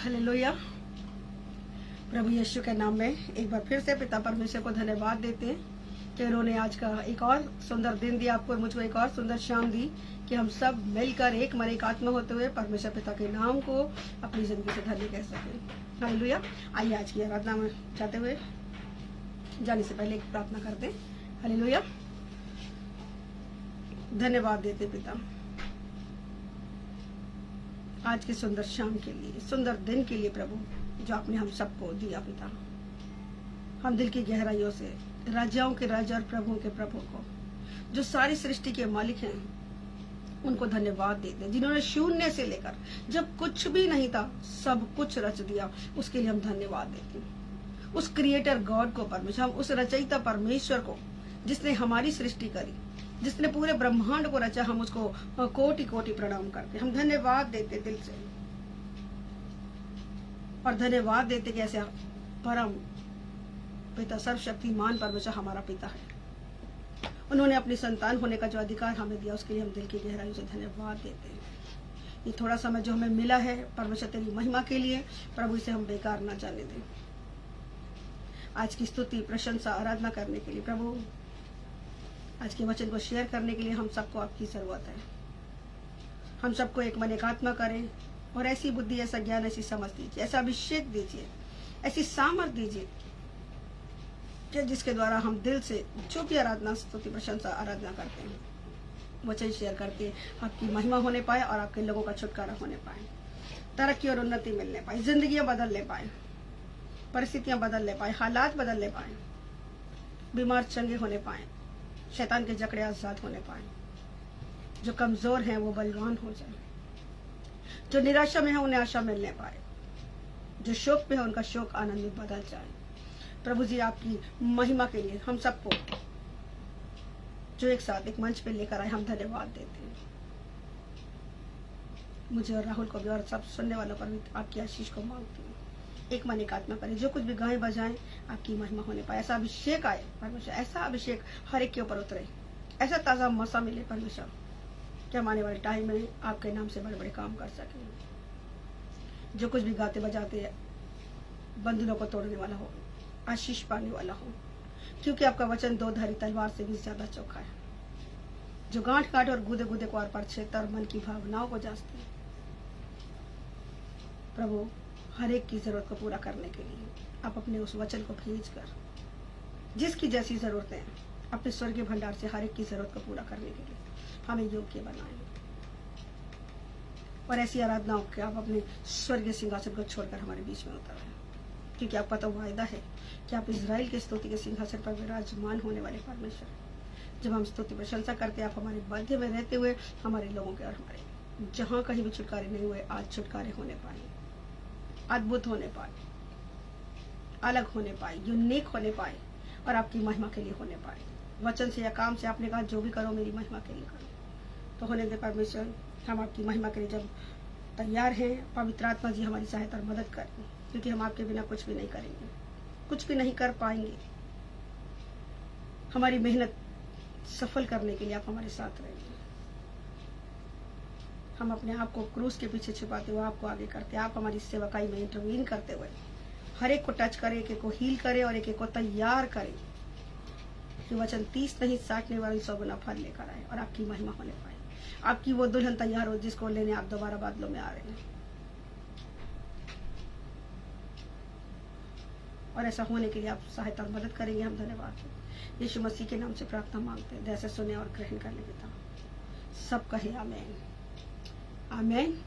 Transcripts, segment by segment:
Hallelujah. प्रभु यीशु के नाम में एक बार फिर से पिता परमेश्वर को धन्यवाद देते हैं कि उन्होंने आज का एक और सुंदर दिन दिया, आपको मुझको एक और सुंदर शाम दी कि हम सब मिलकर एक मन एक आत्मा होते हुए परमेश्वर पिता के नाम को अपनी जिंदगी से धन्य कह सकें। हालेलुया। आइए आज की आराधना में जाते हुए जाने से पहले एक प्रार्थना करते हैं। हालेलुया। धन्यवाद देते पिता आज की सुंदर शाम के लिए, सुंदर दिन के लिए प्रभु, जो आपने हम सबको दिया पिता। हम दिल की गहराइयों से राजाओं के राजा और प्रभुओं के प्रभु को, जो सारी सृष्टि के मालिक हैं, उनको धन्यवाद देते हैं, जिन्होंने शून्य से लेकर जब कुछ भी नहीं था सब कुछ रच दिया, उसके लिए हम धन्यवाद देते हैं। उस क्रिएटर गॉड को परमेश्वर, हम उस रचयिता परमेश्वर को जिसने हमारी सृष्टि करी, जिसने पूरे ब्रह्मांड को रचा, हम उसको कोटि कोटि प्रणाम करते, हम धन्यवाद देते दिल से, और धन्यवाद देते कि ऐसे परम पिता सर्वशक्तिमान परमेश्वर हमारा पिता है। उन्होंने अपनी संतान होने का जो अधिकार हमें दिया, उसके लिए हम दिल की गहराई से धन्यवाद देते हैं। ये थोड़ा समय जो हमें मिला है परमेश्वर तेरी महिमा के लिए, प्रभु इसे हम बेकार ना जाने दें। आज की स्तुति, प्रशंसा, आराधना करने के लिए प्रभु, आज के वचन को शेयर करने के लिए हम सबको आपकी जरूरत है। हम सबको एक मन एक आत्मा करें और ऐसी बुद्धि, ऐसा ज्ञान, ऐसी समझ दीजिए, ऐसा अभिषेक दीजिए, ऐसी सामर्थ दीजिए कि जिसके द्वारा हम दिल से जो भी आराधना, स्तुति, प्रशंसा, आराधना करते हैं, वचन शेयर करके आपकी महिमा होने पाए और आपके लोगों का छुटकारा होने पाए, तरक्की और उन्नति मिलने पाए, जिंदगियां बदलने पाए, परिस्थितियां बदलने पाए, हालात बदलने पाए, बीमार चंगे होने पाए, शैतान के जकड़े आजाद होने पाए, जो कमजोर हैं वो बलवान हो जाए, जो निराशा में है उन्हें आशा मिलने पाए, जो शोक पे है उनका शोक आनंद में बदल जाए। प्रभु जी आपकी महिमा के लिए हम सबको जो एक साथ एक मंच पे लेकर आए, हम धन्यवाद देते हैं। मुझे और राहुल को भी और सब सुनने वालों पर भी आपकी आशीष को मांगती हूँ। एक मन एक आत्मा करें, जो कुछ भी गाएं बजाएं आपकी महिमा होने पाए, ऐसा अभिषेक आए परमेश्वर, ऐसा अभिषेक हर एक के ऊपर उतरे, ऐसा ताजा मौसम मिले परमेश्वर कि हम आने वाले टाइम में आपके नाम से बड़े बड़े काम कर सकें। जो कुछ भी गाते बजाते बंधनों को तोड़ने वाला हो, आशीष पाने वाला हो, क्योंकि आपका वचन दो धारी तलवार से भी ज्यादा चौखा है, जो गांठ काट और गुदे गुदे को आर पार छेदता और मन की भावनाओं को जांचते हैं। प्रभु हर एक की जरूरत को पूरा करने के लिए आप अपने उस वचन को भेज कर जिसकी जैसी जरूरतें हैं अपने स्वर्गीय भंडार से हर एक की जरूरत को पूरा करने के लिए हमें योग्य बनाएं, और ऐसी आराधनाओं के आप अपने स्वर्गीय सिंहासन को छोड़कर हमारे बीच में उतर आए, क्योंकि आपका तो वायदा है कि आप इजराइल के स्तुति के सिंहासन पर विराजमान होने वाले परमेश्वर हैं। जब हम स्तुति प्रशंसा करते हैं, आप हमारे मध्य में रहते हुए हमारे लोगों के और हमारे जहाँ कहीं भी छुटकारे नहीं हुए, आज छुटकारे होने पाए, अद्भुत होने पाए, अलग होने पाए, यूनिक होने पाए, और आपकी महिमा के लिए होने पाए। वचन से या काम से आपने कहा जो भी करो मेरी महिमा के लिए करो, तो होने दे परमेश्वर। हम आपकी महिमा के लिए जब तैयार हैं, पवित्र आत्मा जी हमारी सहायता और मदद करें, क्योंकि हम आपके बिना कुछ भी नहीं करेंगे, कुछ भी नहीं कर पाएंगे। हमारी मेहनत सफल करने के लिए आप हमारे साथ रहेंगे। हम अपने आप को क्रूस के पीछे छिपाते हुए आपको आगे करते, आप हमारी सेवकाई में इंटरवीन करते हुए हर एक को टच करे, एक एक को हील करे और एक एक को तैयार करे कि वचन 30 नहीं 60 नहीं वाली 100 गुना फल लेकर आए और आपकी महिमा होने पाए। आपकी वो दुल्हन तैयार हो जिसको लेने आप दोबारा बादलों में आ रहे हैं, और ऐसा होने के लिए आप सहायता और मदद करेंगे। हम धन्यवाद यीशु मसीह के नाम से प्रार्थना मांगते हैं, जैसे सुने और ग्रहण करने पिता। सब कहे आमीन, आमीन,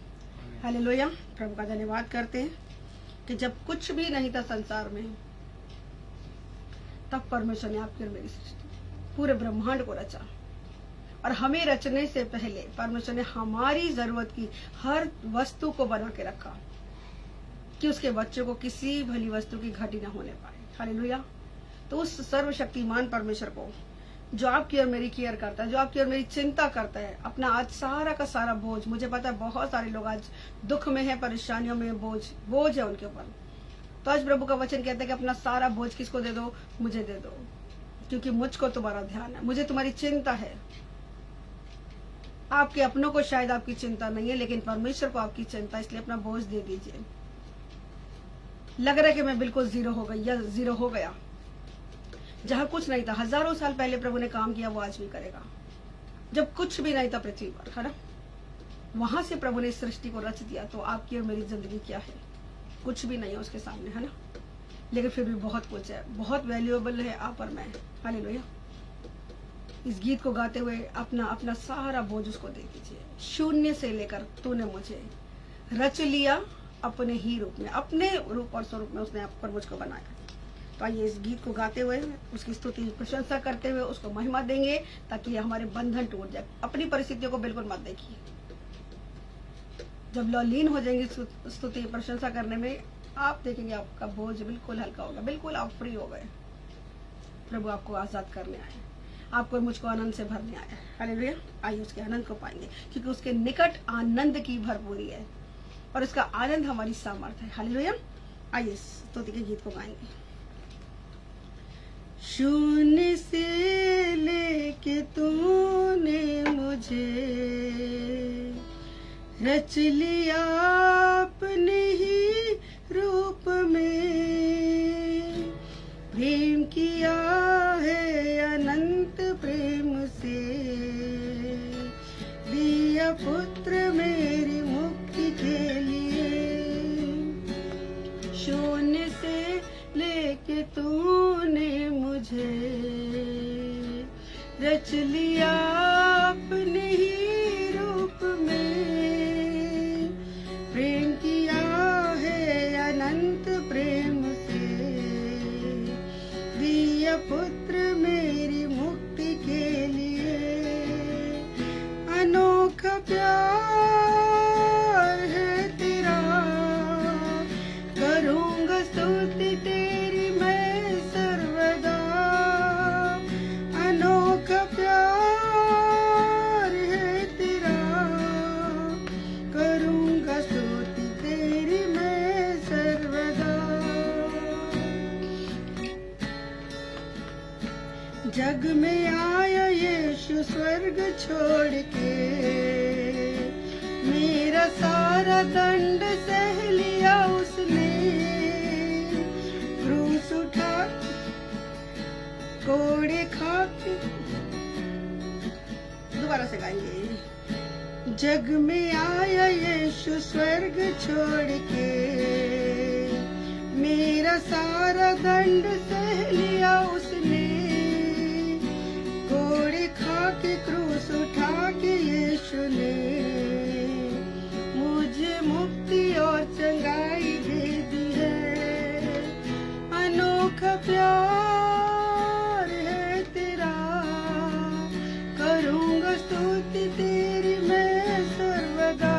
हालेलुया। प्रभु का धन्यवाद करते हैं कि जब कुछ भी नहीं था संसार में, तब परमेश्वर ने आपकी और मेरी सृष्टि पूरे ब्रह्मांड को रचा, और हमें रचने से पहले परमेश्वर ने हमारी जरूरत की हर वस्तु को बना के रखा कि उसके बच्चों को किसी भली वस्तु की घटी न होने पाए। हालेलुया। तो उस सर्वशक्तिमान परमेश्वर को, जो आपकी और मेरी केयर करता है, जो आपकी और मेरी चिंता करता है, अपना आज सारा का सारा बोझ, मुझे पता है बहुत सारे लोग आज दुख में है, परेशानियों में, बोझ है उनके ऊपर, तो आज प्रभु का वचन कहता है कि अपना सारा बोझ किसको दे दो? मुझे दे दो, क्योंकि मुझको तुम्हारा ध्यान है, मुझे तुम्हारी चिंता है। आपके अपनों को शायद आपकी चिंता नहीं है, लेकिन परमेश्वर को आपकी चिंता, इसलिए अपना बोझ दे दीजिए। लग रहा है कि मैं बिल्कुल जीरो हो गई या जीरो हो गया। जहां कुछ नहीं था, हजारों साल पहले प्रभु ने काम किया, वो आज भी करेगा। जब कुछ भी नहीं था पृथ्वी पर, है ना, वहां से प्रभु ने इस सृष्टि को रच दिया। तो आपकी और मेरी जिंदगी क्या है? कुछ भी नहीं है उसके सामने, है ना, लेकिन फिर भी बहुत कुछ है, बहुत वैल्यूएबल है आप और मैं। हालेलुया। इस गीत को गाते हुए अपना अपना सारा बोझ उसको दे दीजिए। शून्य से लेकर तूने मुझे रच लिया अपने ही रूप में, अपने रूप और स्वरूप में उसने आप पर मुझको बनाया। तो आइए इस गीत को गाते हुए उसकी स्तुति प्रशंसा करते हुए उसको महिमा देंगे, ताकि हमारे बंधन टूट जाए। अपनी परिस्थितियों को बिल्कुल मत देखिए। जब लौलीन हो जाएंगे स्तुति प्रशंसा करने में, आप देखेंगे आपका बोझ बिल्कुल हल्का होगा, बिल्कुल आप फ्री हो गए। प्रभु आपको आजाद करने आए, आपको मुझको आनंद से भरने आया। हालेलुया। आइए उसके आनंद को पाएंगे, क्योंकि उसके निकट आनंद की भरपूरी है और उसका आनंद हमारी सामर्थ है। हालेलुया। आइए स्तुति के गीत को गाएंगे। शून्य से लेके तूने मुझे रच लिया अपने ही रूप में, प्रेम किया है अनंत प्रेम से, दिया पुत्र मेरी मुक्ति के लिए। शून्य से लेके तूने मुझे रच लिया अपने ही रूप में, प्रेम किया है अनंत प्रेम से, दिया पुत्र मेरी मुक्ति के लिए। अनोखा प्यार है तेरा, करूँगा स्तुति तेरी मैं सर्वदा। अनोखा प्यार है तेरा, करूँगा स्तुति तेरी मैं सर्वदा। जग में आया यीशु स्वर्ग छोड़ के, मेरा सारा दंड सह लिया उसने। क्रूस उठा कोड़े खा के, दोबारा से गाएंगे। जग में आया यीशु स्वर्ग छोड़ के, मेरा सारा दंड सह लिया उसने। कोड़े खा के क्रूस उठा के यीशु ने मुझे मुक्ति और चंगाई दे दी है। अनोखा प्यार है तेरा, करूँगा स्तुति तेरी मैं सर्वदा।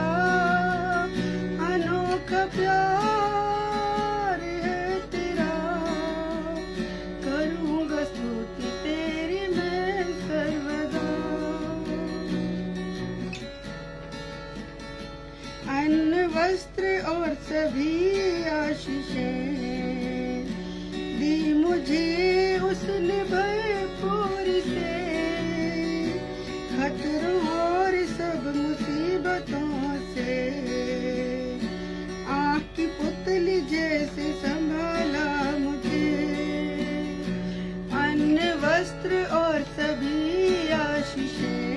अनोखा प्यार है तेरा, करूँगा स्तुति तेरी मैं सर्वदा। अन्न वस्त्र और सभी आशीषें दी मुझे उसने भरपूर से। खतरों और सब मुसीबतों से आँख की पुतली जैसे संभाला मुझे। अन्न वस्त्र और सभी आशीषें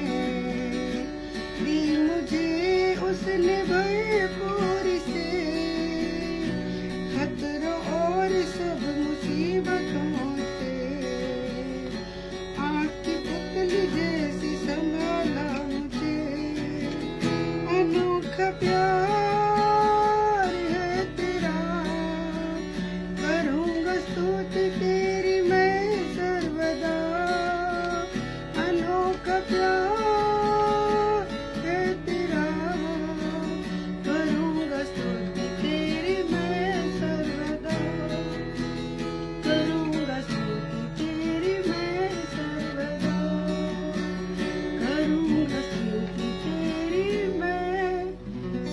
दी मुझे उसने भरपूर से। खतरों और सब मुसीबतों से आँख की पुतली जैसी संभाला मुझे। अनोखा प्यार है तेरा, करूँगा स्तुति तेरी मैं सर्वदा। अनोखा प्यार है तेरा, करूँगा स्तुति तेरी मैं सर्वदा। करूँगा स्तुति तेरी मैं सर्वदा। करूँगा स्तुति तेरी मैं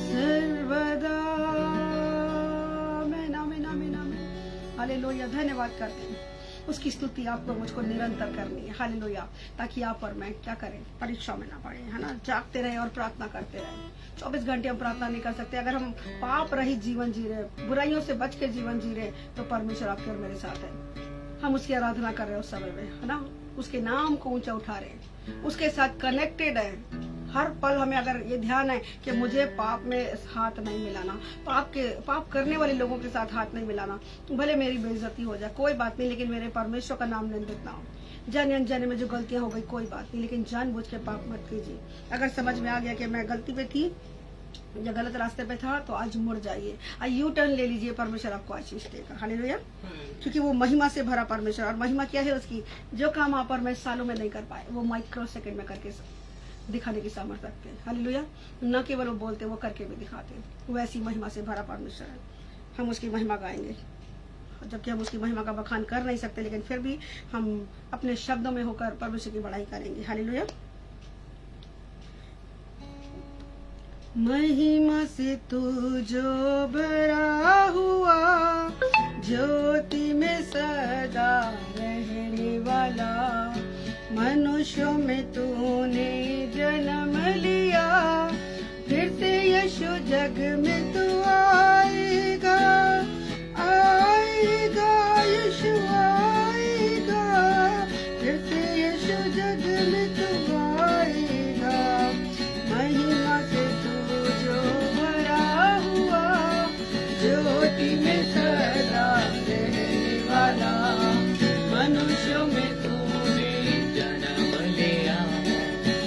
सर्वदा। आमीन, आमीन, आमीन, आमीन। हालेलुया। धन्यवाद करते हैं उसकी स्तुति आपको मुझको निरंतर करनी है। हालेलुया। ताकि आप और मैं क्या करें, परीक्षा में ना पड़े, है ना। जागते रहे और प्रार्थना करते रहे। 24 घंटे हम प्रार्थना नहीं कर सकते। अगर हम पाप रहित जीवन जी रहे, बुराइयों से बच के जीवन जी रहे, तो परमेश्वर आपके और मेरे साथ है। हम उसकी आराधना कर रहे हैं उस समय में, है ना। उसके नाम को ऊंचा उठा रहे हैं, उसके साथ कनेक्टेड है। हर पल हमें अगर ये ध्यान है कि मुझे पाप में हाथ नहीं मिलाना, पाप करने वाले लोगों के साथ हाथ नहीं मिलाना, भले मेरी बेइज्जती हो जाए कोई बात नहीं, लेकिन मेरे परमेश्वर का नाम निंदित ना हो। जाने अनजाने में जो गलतियां हो गई कोई बात नहीं, लेकिन जानबूझ के पाप मत कीजिए। अगर समझ में आ गया कि मैं गलती पे थी या गलत रास्ते पे था, तो आज मुड़ जाइए, यू टर्न ले लीजिए। परमेश्वर आपको आशीष देगा। हालेलुया। क्योंकि वो महिमा से भरा परमेश्वर, और महिमा क्या है उसकी, जो काम आप और मैं सालों में नहीं कर पाए, वो माइक्रो सेकंड में करके दिखाने की सामर्थ्य रखते हैं। हालेलुया। न केवल वो बोलते, वो करके भी दिखाते हैं। वो ऐसी महिमा से भरा परमेश्वर है। हम उसकी महिमा गाएंगे, जबकि हम उसकी महिमा का बखान कर नहीं सकते, लेकिन फिर भी हम अपने शब्दों में होकर परमेश्वर की बड़ाई करेंगे। हालेलुया। महिमा से तू जो भरा हुआ, ज्योति में सदा रहने वाला, मनुष्यों में तूने जन्म लिया, फिर से यीशु जग में तू आएगा, आएगा यीशु आएगा, फिर से यीशु जग में तू आएगा। महिमा से तू जो भरा हुआ, ज्योति में सदा रहने वाला, मनुष्यों में तूने जन्म लिया,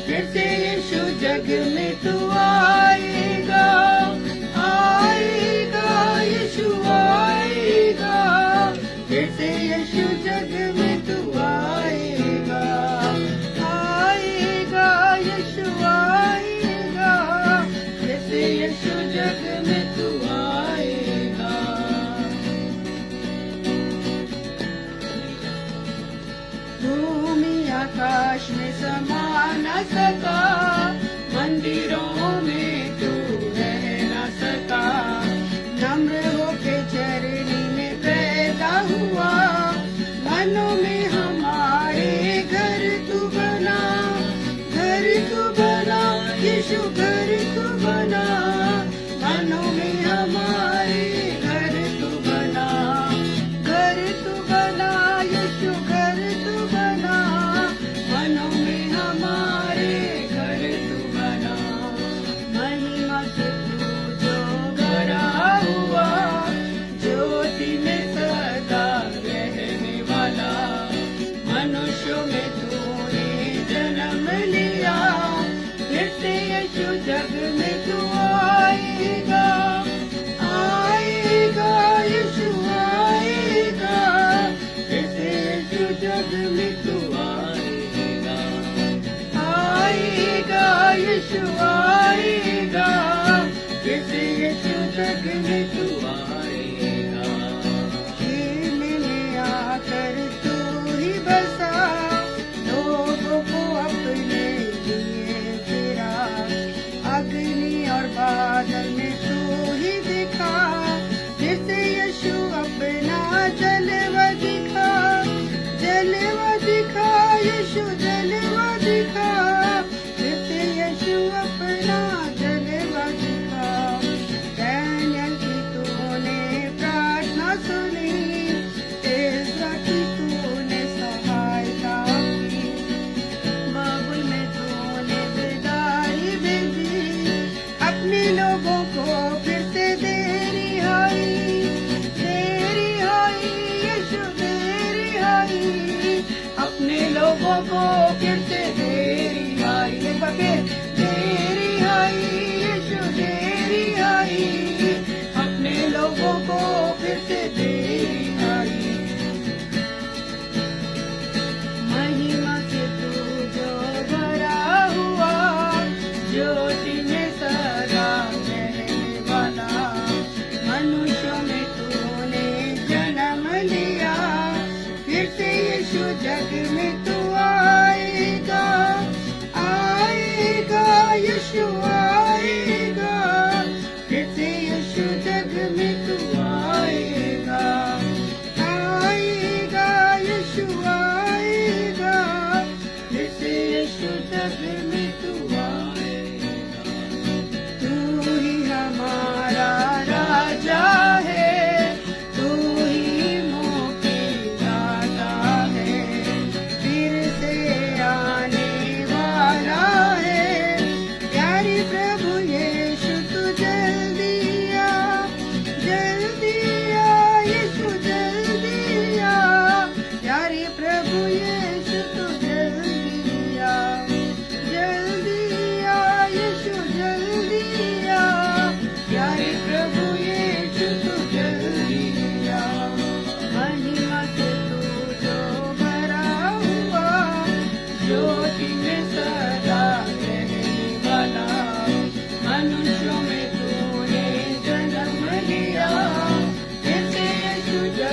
फिर से यीशु जग में तू आएगा, आएगा यीशु आएगा, फिर से यीशु जग में तू आएगा, आएगा यीशु आएगा, फिर से यीशु जग में तू आएगा। भूमि आकाश में समा न सका, मंदिरों में तू रह न सका, नम्र होके चरनी में पैदा हुआ, मनों में हमारे घर तू बना, घर तू बना यीशु, घर तू बना, मनों में हमारे घर तू बना, घर तू बना यीशु, घर तू बना, मनों में हमारे घर तू बना। महिमा से तू जो भरा हुआ, ज्योति में सदा रहने वाला, मनुष्यों में तूने जन्म लिया, फिर से यीशु जग में तू आएगा, आएगा यीशु आएगा, फिर से यीशु जग में तू आएगा, आएगा यीशु आएगा, फिर से यीशु जग में तू आएगा। खेल में आकर तू ही बसा, लोगों को अपने लिए फिरा, अग्नि और बादल में तू ही दिखा, फिर से यीशु अपना जलवा दिखा, जलवा दिखा यीशु जलवा दिखा, फिर से यीशु अपना जलवा दिखा। डैनियल की तूने प्रार्थना सुनी, एज़रा की तूने सहायता की, बाबुल में तूने विदाई भेजी, अपने लोगों को फिर से दे रिहाई, दे रिहाई यीशु दे रिहाई, अपने लोगों को फिर से दे रिहाई, दे रिहाई यीशु दे रिहाई, अपने लोगों को फिर से दे रिहाई। महिमा से तू जो भरा हुआ, ज्योति में सदा रहने वाला, मनुष्यों में तूने जन्म लिया, फिर से यीशु जग में तू आएगा, आएगा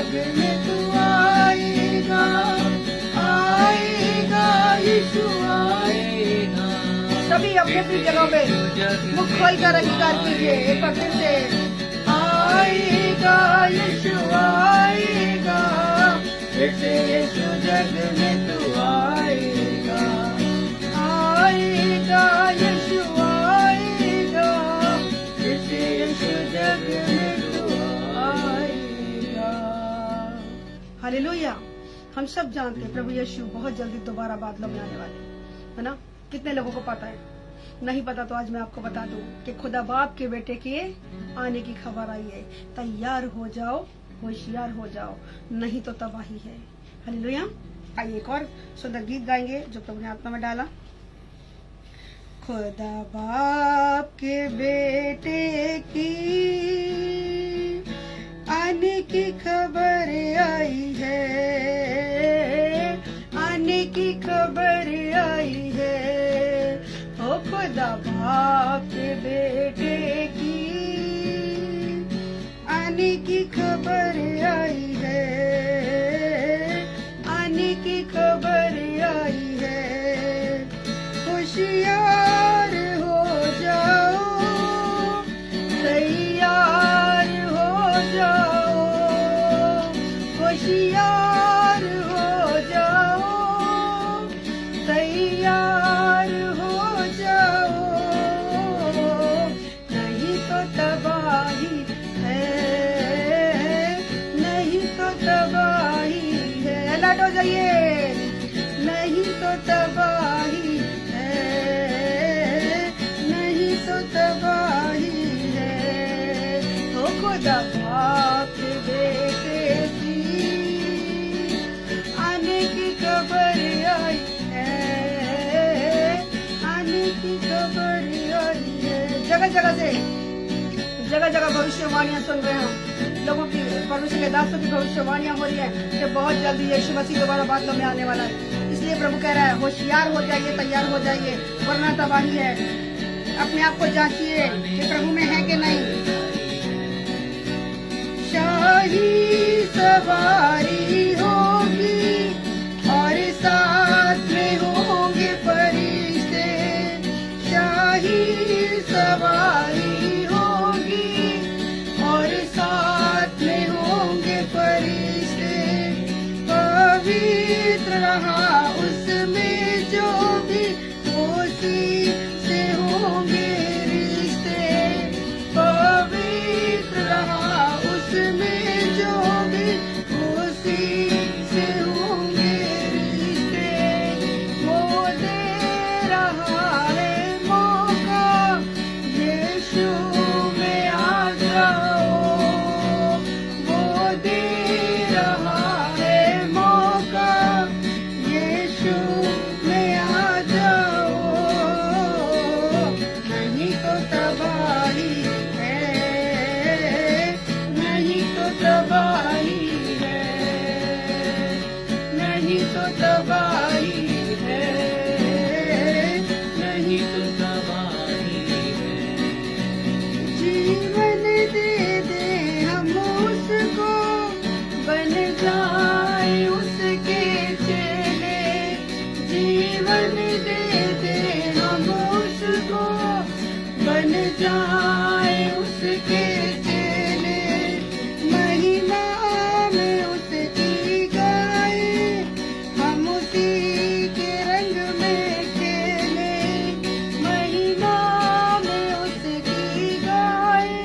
जग में तू आएगा, आएगा यीशु आएगा। सभी अपनी अपनी जगह पे मुख खोल कर अंगीकार कीजिए एक बार फिर से। आएगा यीशु आएगा, फिर से यीशु जग में तू आएगा, आएगा यीशु आएगा, फिर से यीशु जग में तू आएगा। हालेलुया। हम सब जानते हैं प्रभु यीशु बहुत जल्दी दोबारा बादलों में आने वाले, है ना। कितने लोगों को पता है? नहीं पता तो आज मैं आपको बता दूं कि खुदा बाप के बेटे के आने की खबर आई है। तैयार हो जाओ, होशियार हो जाओ, नहीं तो तबाही है। हालेलुया। आइए एक और सुंदर गीत गाएंगे जो प्रभु ने आत्मा में डाला। खुदा बाप के बेटे की आने की खबर आई है, आने की खबर आई है। ओ खुदा बाप के बेटे की आने की खबर आई है, आने की खबर आई है। होशियार हो जाओ, तैयार हो जाओ, होशियार हो जाओ, तैयार हो जाओ, नहीं तो तबाही है, नहीं तो तबाही है। अलर्ट हो जाइए, नहीं तो तबाही है, नहीं तो तबाही है। ओ खुदा बाप के बेटे की आने की खबर आई है, आने की खबर आई है। जगह जगह से, जगह जगह भविष्यवाणियां सुन रहे हैं लोगों की, परमेश्वर के दासों की भविष्यवाणियां हो रही है कि बहुत जल्दी यीशु मसीह दोबारा बादलों में आने वाला है। इसलिए प्रभु कह रहा है होशियार हो जाइए, तैयार हो जाइए, वरना तबाही है। अपने आप को जांचिए कि प्रभु में है कि नहीं। शाही सवारी होगी और साथ में होंगे फरिश्ते, शाही सवारी होगी और साथ में होंगे फरिश्ते। पवित्र रहा उसमें जो भी उसी से होंगे रिश्ते, पवित्र रहा उसमें जो भी उसी से होंगे रिश्ते। वो दे रहा है मौका, यीशु में आ जाओ, वो दे रहा है मौका, यीशु में आ जाओ, नहीं तो तबाही है, नहीं तो तबाही है, नहीं तो तबाही है, नहीं तो तबाही है। जीवन दे दे हम उसको, बन जाए उसके चेले। जीवन दे दे हम उसको, बन जाए उसके चेले। महिमा में उसकी गाए, हम उसी के रंग में खेले। महिमा में उसकी गाए,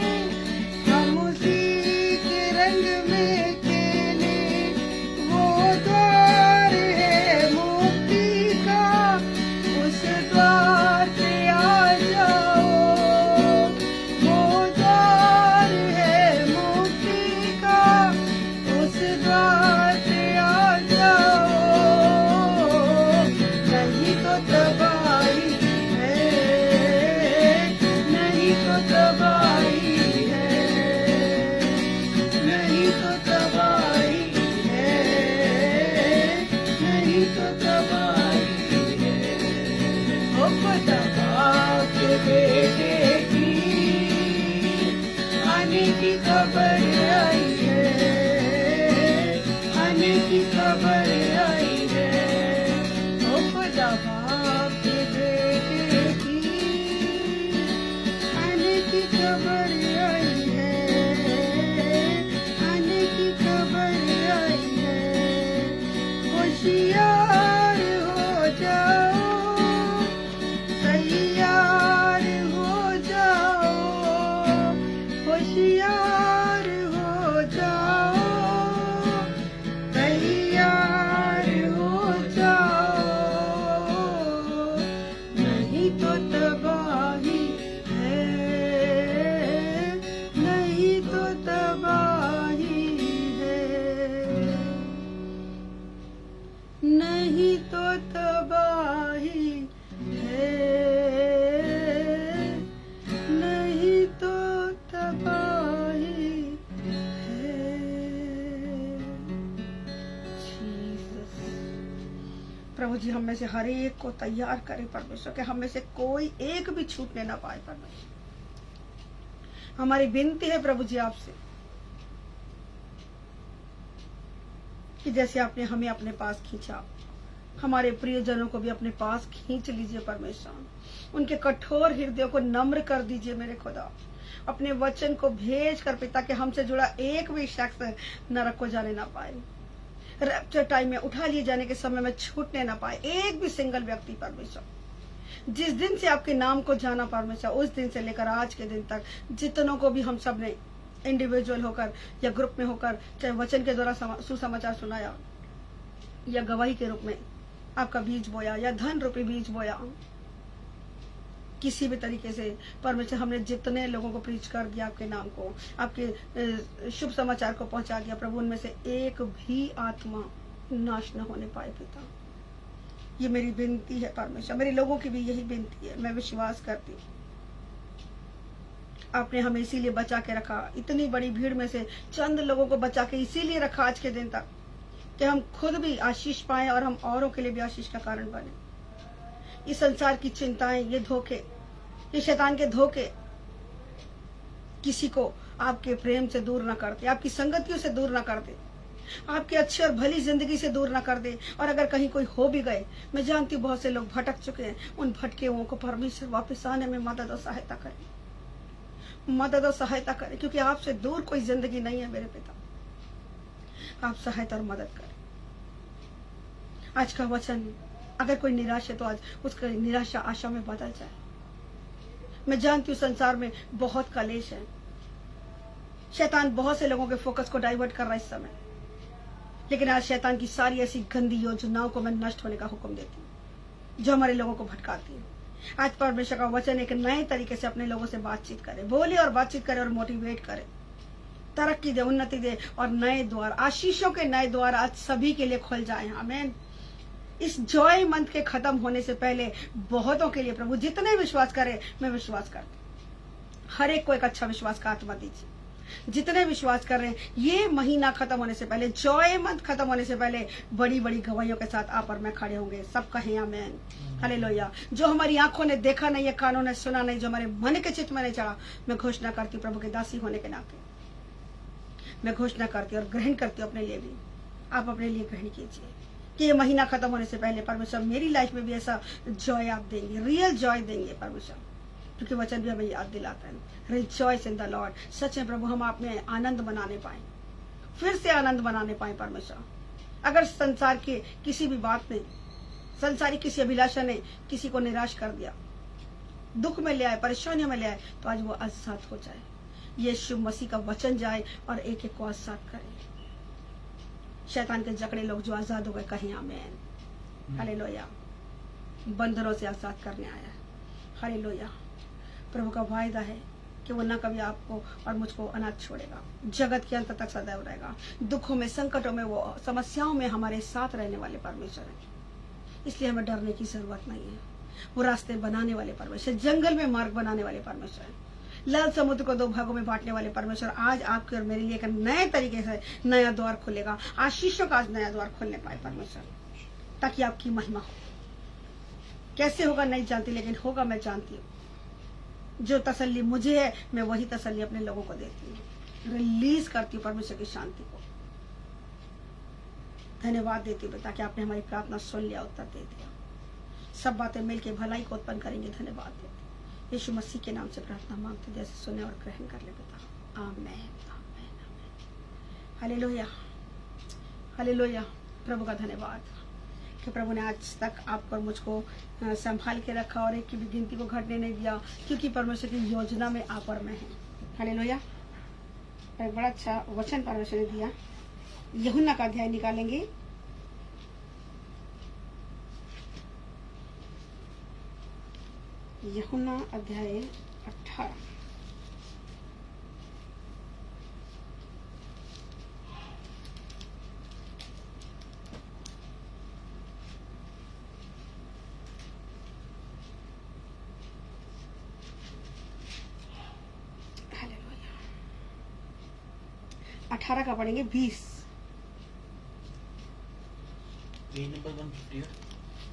हम उसी के रंग में खेले। वो द्वार है मुक्ति का, उस द्वार से आ जाओ। वो द्वार है मुक्ति का, उस द्वार से आ जाओ, नहीं तो तबाही है, नहीं तो तबाही है, नहीं तो तबाही है, नहीं तो तबाही है। ओ खुदा बाप के बेटे की आने की खबर आई है, प्रभु जी हम में से हर एक को तैयार करे परमेश्वर, कि हम में से कोई एक भी छूटने ना पाए परमेश्वर। हमारी विनती है प्रभु जी आपसे कि जैसे आपने हमें अपने पास खींचा, हमारे प्रियजनों को भी अपने पास खींच लीजिए परमेश्वर। उनके कठोर हृदयों को नम्र कर दीजिए मेरे खुदा। अपने वचन को भेज कर पिता के हमसे जुड़ा एक भी शख्स नरक को जाने ना पाए, रैप्चर टाइम में उठा लिए जाने के समय में छूटने ना पाए एक भी सिंगल व्यक्ति परमेश्वर। जिस दिन से आपके नाम को जाना परमेश्वर, उस दिन से लेकर आज के दिन तक जितनों को भी हम सब ने इंडिविजुअल होकर या ग्रुप में होकर, चाहे वचन के द्वारा सुसमाचार सुनाया या गवाही के रूप में आपका बीज बोया या धन रूपी बीज बोया, किसी भी तरीके से परमेश्वर हमने जितने लोगों को प्रीच कर दिया आपके नाम को, आपके शुभ समाचार को पहुंचा दिया प्रभु, उनमें से एक भी आत्मा नाश न होने पाए पिता। ये मेरी विनती है परमेश्वर, मेरे लोगों की भी यही विनती है। मैं विश्वास करती हूँ आपने हमें इसीलिए बचा के रखा, इतनी बड़ी भीड़ में से चंद लोगों को बचा के इसीलिए रखा आज के दिन तक, कि हम खुद भी आशीष पाएं और हम औरों के लिए भी आशीष का कारण बने। इस संसार की चिंताएं, ये धोखे, ये शैतान के धोखे किसी को आपके प्रेम से दूर न करते, आपकी संगतियों से दूर न करते, आपकी अच्छी और भली जिंदगी से दूर न कर दे। और अगर कहीं कोई हो भी गए, मैं जानती हूँ बहुत से लोग भटक चुके हैं, उन भटके हुओं को परमेश्वर वापस आने में मदद और सहायता करें, मदद और सहायता करें, क्योंकि आपसे दूर कोई जिंदगी नहीं है मेरे पिता। आप सहायता और मदद करें। आज का वचन, अगर कोई निराश है तो आज उसका निराशा आशा में बदल जाए। मैं जानती हूँ संसार में बहुत कलेश है, शैतान बहुत से लोगों के फोकस को डाइवर्ट कर रहा है इस समय, लेकिन आज शैतान की सारी ऐसी गंदी योजनाओं को मैं नष्ट होने का हुक्म देती हूँ जो हमारे लोगों को भटकाती है। आज परमेश्वर का वचन एक नए तरीके से अपने लोगों से बातचीत करे, बोले और बातचीत करे और मोटिवेट करे, तरक्की दे, उन्नति दे और नए द्वार, आशीषों के नए द्वार आज सभी के लिए खुल जाए। आमीन। इस जॉय मंथ के खत्म होने से पहले बहुतों के लिए प्रभु जितने विश्वास करे, मैं विश्वास करती, हर एक को एक अच्छा विश्वास का आत्मा दीजिए। जितने विश्वास कर रहे हैं, ये महीना खत्म होने से पहले, जॉय मंथ खत्म होने से पहले बड़ी बड़ी गवाहियों के साथ आप और मैं खड़े होंगे। सब कहें आमीन, हालेलुया। जो हमारी आंखों ने देखा नहीं है, कानों ने सुना नहीं, जो हमारे मन के चित्त में नहीं चढ़ा, मैं घोषणा करती हूँ प्रभु के दासी होने के नाते, मैं घोषणा करती हूँ और ग्रहण करती हूँ अपने लिए भी। आप अपने लिए ग्रहण कीजिए कि ये महीना खत्म होने से पहले परमेश्वर मेरी लाइफ में भी ऐसा जॉय आप देंगे, रियल जॉय देंगे परमेश्वर, क्योंकि वचन भी हमें याद दिलाता है, रिजॉइस इन द लॉर्ड। सच है प्रभु, हम आप में आनंद मनाने पाए, फिर से आनंद मनाने पाए परमेश्वर। अगर संसार के किसी भी बात ने, संसारी किसी अभिलाषा ने किसी को निराश कर दिया, दुख में ले आए, परेशानियों में ले आए, तो आज वो आजाद हो जाए। यीशु मसीह का वचन जाए और एक एक को आजाद करे। शैतान के जकड़े लोग जो आजाद हो गए, कहीं आमीन, हालेलुया। बंधनों से आजाद करने आया है, हालेलुया। प्रभु का वायदा है कि वो न कभी आपको और मुझको अनाथ छोड़ेगा, जगत के अंत तक सदैव रहेगा। दुखों में, संकटों में, वो समस्याओं में हमारे साथ रहने वाले परमेश्वर हैं, इसलिए हमें डरने की जरूरत नहीं है। वो रास्ते बनाने वाले परमेश्वर, जंगल में मार्ग बनाने वाले परमेश्वर हैं, लाल समुद्र को दो भागों में बांटने वाले परमेश्वर आज आपके और मेरे लिए एक नए तरीके से नया द्वार खुलेगा। आशीषों का आज नया द्वार खोलने पाए परमेश्वर, ताकि आपकी महिमा हो। कैसे होगा नहीं जानती, लेकिन होगा मैं जानती हूँ। जो तसल्ली मुझे है, मैं वही तसल्ली अपने लोगों को देती हूँ, रिलीज करती हूँ परमेश्वर की शांति को। धन्यवाद देती हूँ ताकि आपने हमारी प्रार्थना सुन लिया, उत्तर दे दिया। सब बातें मिलकर भलाई को उत्पन्न करेंगे। धन्यवाद देते यीशु मसीह के नाम से प्रार्थना मांगते, जैसे सुने और ग्रहण कर ले पिता। आमीन, आमीन, आमीन। Hallelujah, hallelujah. प्रभु का धन्यवाद कि प्रभु ने आज तक आपको और मुझको संभाल के रखा और एक की भी गिनती को घटने नहीं दिया, क्योंकि परमेश्वर की योजना में आप और मैं हैं। हालेलुया। एक बड़ा अच्छा वचन परमेश्वर ने दिया। यूहन्ना का अध्याय निकालेंगे, यूहन्ना अध्याय 18। हालेलुया। 18 का पढ़ेंगे 20।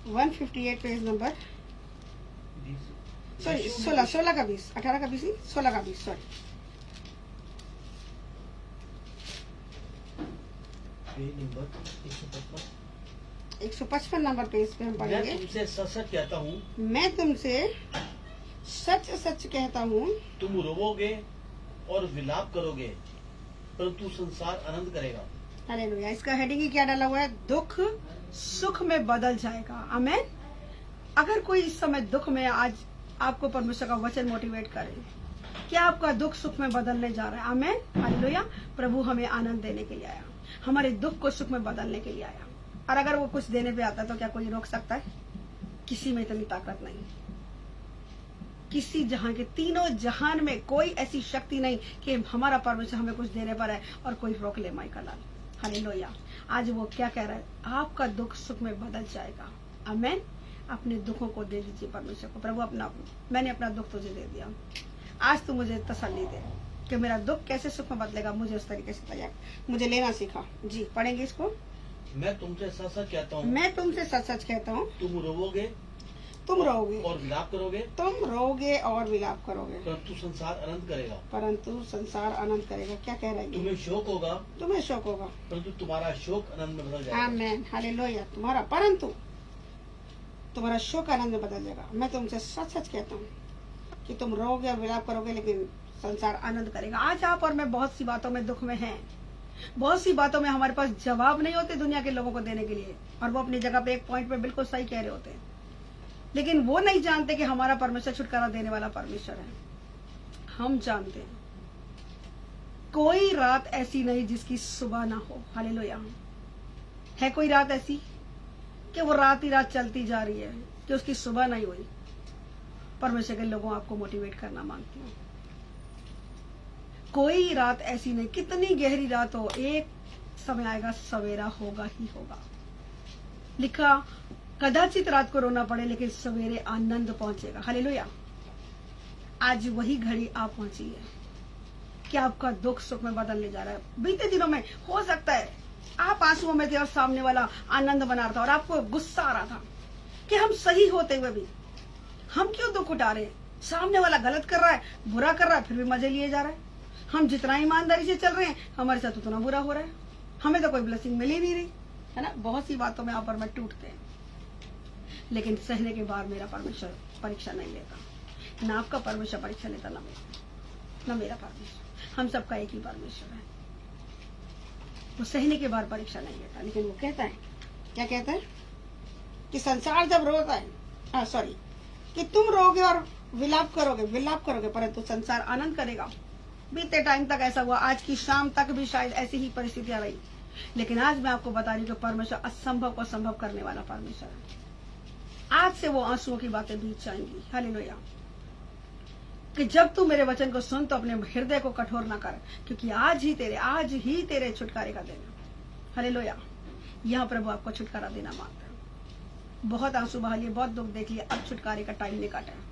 158 पेज नंबर सॉरी 16 का 20, 18 का 20, 16 का 20, सॉरी। नंबर 155 नंबर पेज पे हम मैं पढ़ेंगे। तुमसे सच सच कहता हूँ, मैं तुमसे सच सच कहता हूँ, तुम रोवोगे और विलाप करोगे, परंतु संसार आनंद करेगा। हालेलुया। इसका हेडिंग ही क्या डाला हुआ है? दुख सुख में बदल जाएगा। आमेन। अगर कोई इस समय दुख में, आज आपको परमेश्वर का वचन मोटिवेट करे, क्या आपका दुख सुख में बदलने जा रहा है? आमेन। हालेलुया। प्रभु हमें आनंद देने के लिए आया, हमारे दुख को सुख में बदलने के लिए आया। और अगर वो कुछ देने पे आता है तो क्या कोई रोक सकता है? किसी में इतनी ताकत नहीं। किसी जहां के, तीनों जहान में कोई ऐसी शक्ति नहीं कि हमारा परमेश्वर हमें कुछ देने पर है और कोई रोक ले। माइका लाल, हालेलुया। आज वो क्या कह रहा है? आपका दुख सुख में बदल जाएगा। आमेन। अपने दुखों को दे दीजिए परमेश्वर को। प्रभु मैंने अपना दुख तुझे दे दिया, आज तू मुझे तसल्ली दे कि मेरा दुख कैसे सुख में बदलेगा। मुझे उस तरीके से तैयार, मुझे लेना सीखा। जी पढ़ेंगे इसको। मैं तुमसे सच सच कहता हूँ, मैं तुमसे सच सच कहता हूँ, तुम रोवोगे और विलाप करोगे, तुम रोगे और विलाप करोगे, परंतु संसार आनंद करेगा। परंतु संसार आनंद करेगा। क्या कह रहे हैं? तुम्हें शोक होगा, तुम्हें शोक होगा, परंतु तुम्हारा शोक आनंद में बदल जाएगा। आमेन। हालेलुया। तुम्हारा शोक आनंद में बदल जाएगा। मैं तुमसे सच सच कहता हूँ कि तुम रोगे और विलाप करोगे, लेकिन संसार आनंद करेगा। आज आप और मैं बहुत सी बातों में दुख में हैं, बहुत सी बातों में हमारे पास जवाब नहीं होते दुनिया के लोगों को देने के लिए, और वो अपनी जगह पे एक पॉइंट पे बिल्कुल सही कह रहे होते हैं, लेकिन वो नहीं जानते कि हमारा परमेश्वर छुटकारा देने वाला परमेश्वर है। हम जानते हैं कोई रात ऐसी नहीं जिसकी सुबह ना हो। हालेलुया। है कोई रात ऐसी कि वो रात ही रात चलती जा रही है कि उसकी सुबह नहीं हुई? परमेश्वर के लोगों, आपको मोटिवेट करना मांगती हूँ, कोई रात ऐसी नहीं, कितनी गहरी रात हो, एक समय आएगा सवेरा होगा ही होगा। लिखा, कदाचित रात को रोना पड़े लेकिन सवेरे आनंद पहुंचेगा। हालेलुया। आज वही घड़ी आप पहुंची है कि आपका दुख सुख में बदलने जा रहा है। बीते दिनों में हो सकता है आप आंसुओं में थे और सामने वाला आनंद बना रहा था, और आपको गुस्सा आ रहा था कि हम सही होते हुए भी हम क्यों दुख उठा रहे हैं? सामने वाला गलत कर रहा है, बुरा कर रहा है, फिर भी मजे लिए जा रहा है। हम जितना ईमानदारी से चल रहे हैं, हमारे साथ उतना बुरा हो रहा है। हमें तो कोई ब्लेसिंग मिल ही नहीं रही है ना। बहुत सी बातों में आप और मैं टूटते हैं, लेकिन सहने के बाद मेरा परमेश्वर परीक्षा नहीं लेता। ना आपका परमेश्वर परीक्षा लेता, ना मेरा परमेश्वर। हम सबका एक ही परमेश्वर है। वो सहने के बाद परीक्षा नहीं लेता, लेकिन वो कहता है, क्या कहता है? कि संसार जब रोता है, सॉरी, कि तुम रोगे और विलाप करोगे, परंतु संसार आनंद करेगा। बीते टाइम तक ऐसा हुआ, आज की शाम तक भी शायद ऐसी ही परिस्थितियां रही, लेकिन आज मैं आपको बता रही हूँ कि परमेश्वर असंभव को संभव करने वाला परमेश्वर है। आज से वो आंसुओं की बातें बीत जाएंगी। हालेलुया। कि जब तू मेरे वचन को सुन तो अपने हृदय को कठोर ना कर, क्योंकि आज ही तेरे छुटकारे का दिन है। हालेलुया। यहाँ प्रभु आपको छुटकारा देना मांगता है। बहुत आंसू बहा लिए, बहुत दुख देख लिया, अब छुटकारे का टाइम निकट है।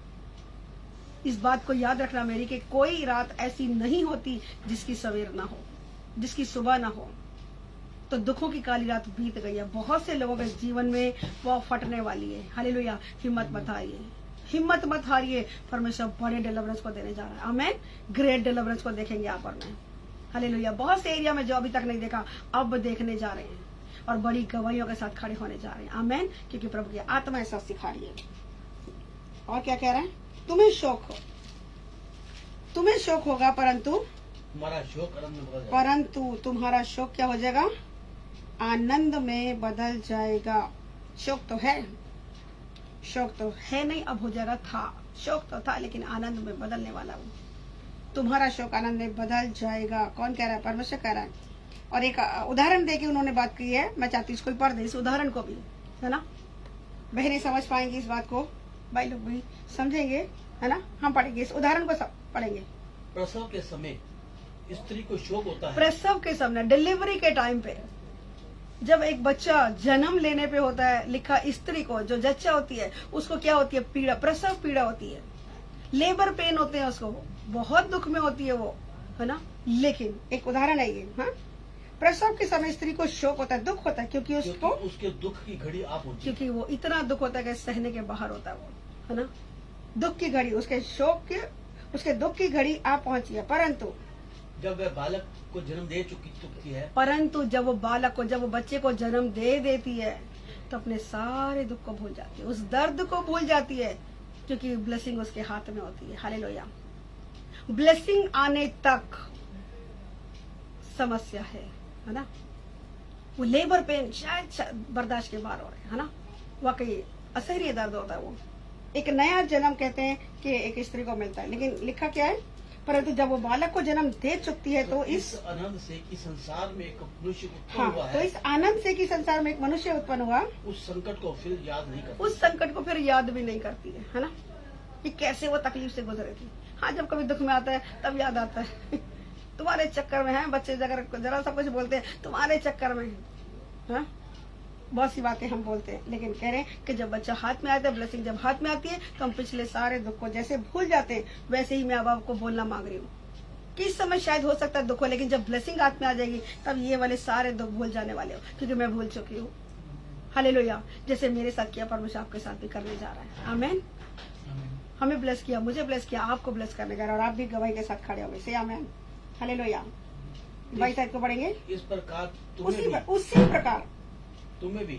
इस बात को याद रखना मेरी, कि कोई रात ऐसी नहीं होती जिसकी सवेर ना हो, जिसकी सुबह ना हो। तो दुखों की काली रात बीत गई है। बहुत से लोगों के जीवन में वो फटने वाली है। हालेलुया। हिम्मत मत हारिए, परमेश्वर बड़े डिलीवरेंस को देने जा रहा है। आमेन। ग्रेट डिलीवरेंस को देखेंगे आप और मैं। हालेलुया। बहुत से एरिया में जो अभी तक नहीं देखा, अब देखने जा रहे हैं, और बड़ी गवाहियों के साथ खड़े होने जा रहे हैं। आमेन। क्योंकि प्रभु की आत्मा ऐसा सिखा रही है। और क्या कह रहे हैं? तुम्हें शोक होगा, परंतु तुम्हारा शोक आनंद में बदल जाएगा। परंतु तुम्हारा शोक क्या हो जाएगा? आनंद में बदल जाएगा। शोक तो है नहीं, अब हो जाएगा था। शोक तो था, लेकिन आनंद में बदलने वाला हूँ। तुम्हारा शोक आनंद में बदल जाएगा। कौन कह रहा है? परमेश्वर कह रहा है। और एक उदाहरण देके उन्होंने बात की है। मैं चाहती हूँ इसको पढ़ दे, इस उदाहरण को भी, है ना। बहनें समझ पाएंगी इस बात को, भाई लोग भी समझेंगे, है ना। हम पढ़ेंगे इस उदाहरण को, सब पढ़ेंगे। प्रसव के समय स्त्री को शोक होता है। प्रसव के समय, डिलीवरी के टाइम पे, जब एक बच्चा जन्म लेने पे होता है, लिखा स्त्री को, जो जच्चा होती है, उसको क्या होती है? पीड़ा, प्रसव पीड़ा होती है, लेबर पेन होते हैं उसको, बहुत दुख में होती है वो, है ना। लेकिन एक उदाहरण है ये, हाँ। प्रसव के समय स्त्री को शोक होता है, दुख होता है, क्योंकि क्योंकि उसको उसके दुख की घड़ी आ पहुंची। क्योंकि वो इतना दुख होता है कि सहने के बाहर होता है वो, है ना। दुख की घड़ी, उसके शोक के, उसके दुख की घड़ी आ पहुंची है। परंतु जब वह बालक को जन्म दे चुकी है, परंतु जब वो बालक को, जब वो बच्चे को जन्म दे देती है, तो अपने सारे दुख को भूल जाती है, उस दर्द को भूल जाती है, क्योंकि ब्लेसिंग उसके हाथ में होती है। हालेलुया। ब्लेसिंग आने तक समस्या है ना। वो लेबर पेन शायद बर्दाश्त के बाहर हो रहे है ना। वाकई असहनीय दर्द होता है वो। एक नया जन्म कहते हैं कि एक स्त्री को मिलता है, लेकिन लिखा क्या है, परंतु जब वो बालक को जन्म दे चुकती है तो इस आनंद से कि संसार में एक मनुष्य उत्पन्न हाँ, हुआ तो है, इस आनंद से कि संसार में एक मनुष्य उत्पन्न हुआ, उस संकट को फिर याद नहीं करता। उस संकट को फिर याद भी नहीं करती है ना, कि कैसे वो तकलीफ से गुजरे थी। हाँ, जब कभी दुख में आता है तब याद आता है तुम्हारे चक्कर में है बच्चे, अगर जरा सा कुछ बोलते हैं तुम्हारे चक्कर में, हाँ, बहुत सी बातें हम बोलते हैं, लेकिन कह रहे हैं कि जब बच्चा हाथ में आता है, ब्लेसिंग जब हाथ में आती है, तो हम पिछले सारे दुख को जैसे भूल जाते हैं, वैसे ही मैं अब आपको बोलना मांग रही हूँ कि इस समय शायद हो सकता है दुख हो, लेकिन जब ब्लेसिंग हाथ में आ जाएगी तब ये वाले सारे दुख भूल जाने वाले हो, क्योंकि मैं भूल चुकी हूँ। हालेलुया। जैसे मेरे साथ किया, परमेश्वर आपके साथ भी करने जा रहा है। आमीन। हमें ब्लेस किया, मुझे ब्लेस किया, आपको ब्लेस करने जा रहा है, और आप भी गवाही के साथ खड़े होंगे। से आमीन। हालेलुया। बाई साइड को पढ़ेंगे। इस प्रकार उसी प्रकार तुम्हें भी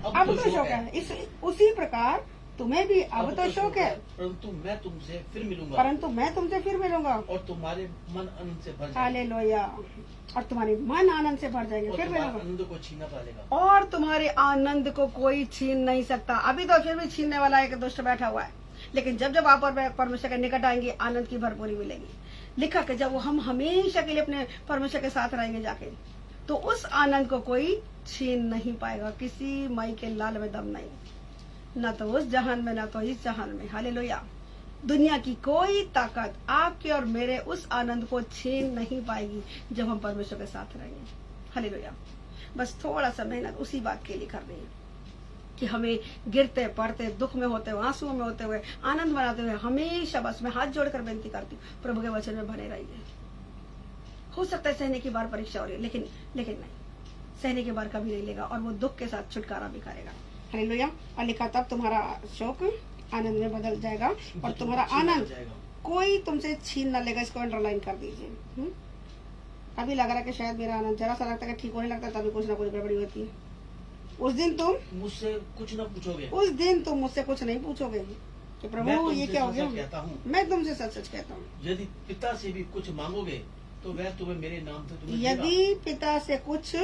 अब तो शौक है, उसी प्रकार तुम्हें भी अब तो शौक है, परंतु मैं तुमसे फिर मिलूंगा और तुम्हारे मन आनंद से भर जाएंगे। हालेलुया। और तुम्हारे मन आनंद से भर जाएंगे, फिर मिलूंगा, आनंद को छीना पालेगा, और तुम्हारे आनंद को कोई छीन नहीं सकता। अभी तो फिर भी छीनने वाला एक दुष्ट बैठा हुआ है, लेकिन जब जब आप और परमेश्वर के निकट आएंगे, आनंद की भरपूरी मिलेगी। लिखा कि जब वो हम हमेशा के लिए अपने परमेश्वर के साथ रहेंगे जाके, तो उस आनंद को कोई छीन नहीं पाएगा। किसी माई के लाल में दम नहीं, न तो उस जहान में, न तो इस जहान में। हालेलुया। दुनिया की कोई ताकत आपके और मेरे उस आनंद को छीन नहीं पाएगी जब हम परमेश्वर के साथ रहेंगे। हालेलुया। बस थोड़ा सा मेहनत उसी बात के लिए कर रही है कि हमें गिरते पड़ते, दुख में होते हुए, आंसुओं में होते हुए, आनंद मनाते हुए, हमेशा बस मैं हाथ जोड़कर विनती करती हूँ, प्रभु के वचन में बने रहिए। हो सकता है सहने की बार परीक्षा हो रही है, लेकिन नहीं, सहने के बार कभी नहीं लेगा, और वो दुख के साथ छुटकारा भी करेगा। हालेलुया। और लिखा तब तुम्हारा शोक आनंद में बदल जाएगा, और तुम्हारा आनंद कोई तुमसे छीन न लेगा। इसको अंडरलाइन कर दीजिए। अभी लग रहा है कि शायद मेरा आनंद जरा सा लगता है कि ठीक होने लगता है, तभी कुछ ना कुछ गड़बड़ी होती है। उस दिन तुम मुझसे कुछ न पूछोगे, उस दिन तुम मुझसे कुछ नहीं पूछोगे कि प्रभु ये क्या हो गया। मैं तुमसे सच सच कहता हूँ, यदि पिता से भी कुछ मांगोगे तो वह तुम्हें मेरे नाम से तुम्हें यदि पिता से कुछ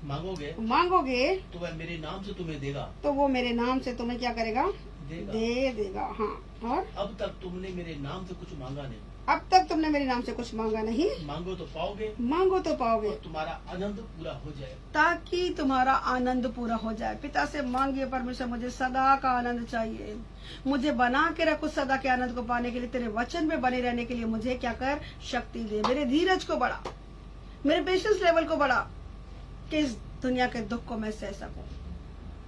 मांगोगे तो वह मेरे नाम से तुम्हें देगा, तो वो मेरे नाम से तुम्हें क्या करेगा, दे देगा। हाँ, और अब तक तुमने मेरे नाम से कुछ मांगा नहीं, अब तक तुमने मेरे नाम से कुछ मांगा नहीं, मांगो तो पाओगे, मांगो तो पाओगे, और तुम्हारा आनंद पूरा हो जाए, ताकि तुम्हारा आनंद पूरा हो जाए। पिता से मांगिए, परमेश्वर मुझे सदा का आनंद चाहिए, मुझे बना के रखो सदा के आनंद को पाने के लिए, तेरे वचन में बने रहने के लिए मुझे क्या कर, शक्ति दे। मेरे धीरज को बढ़ा, मेरे पेशेंस लेवल को बढ़ा, कि इस दुनिया के दुख को मैं सह सकूं।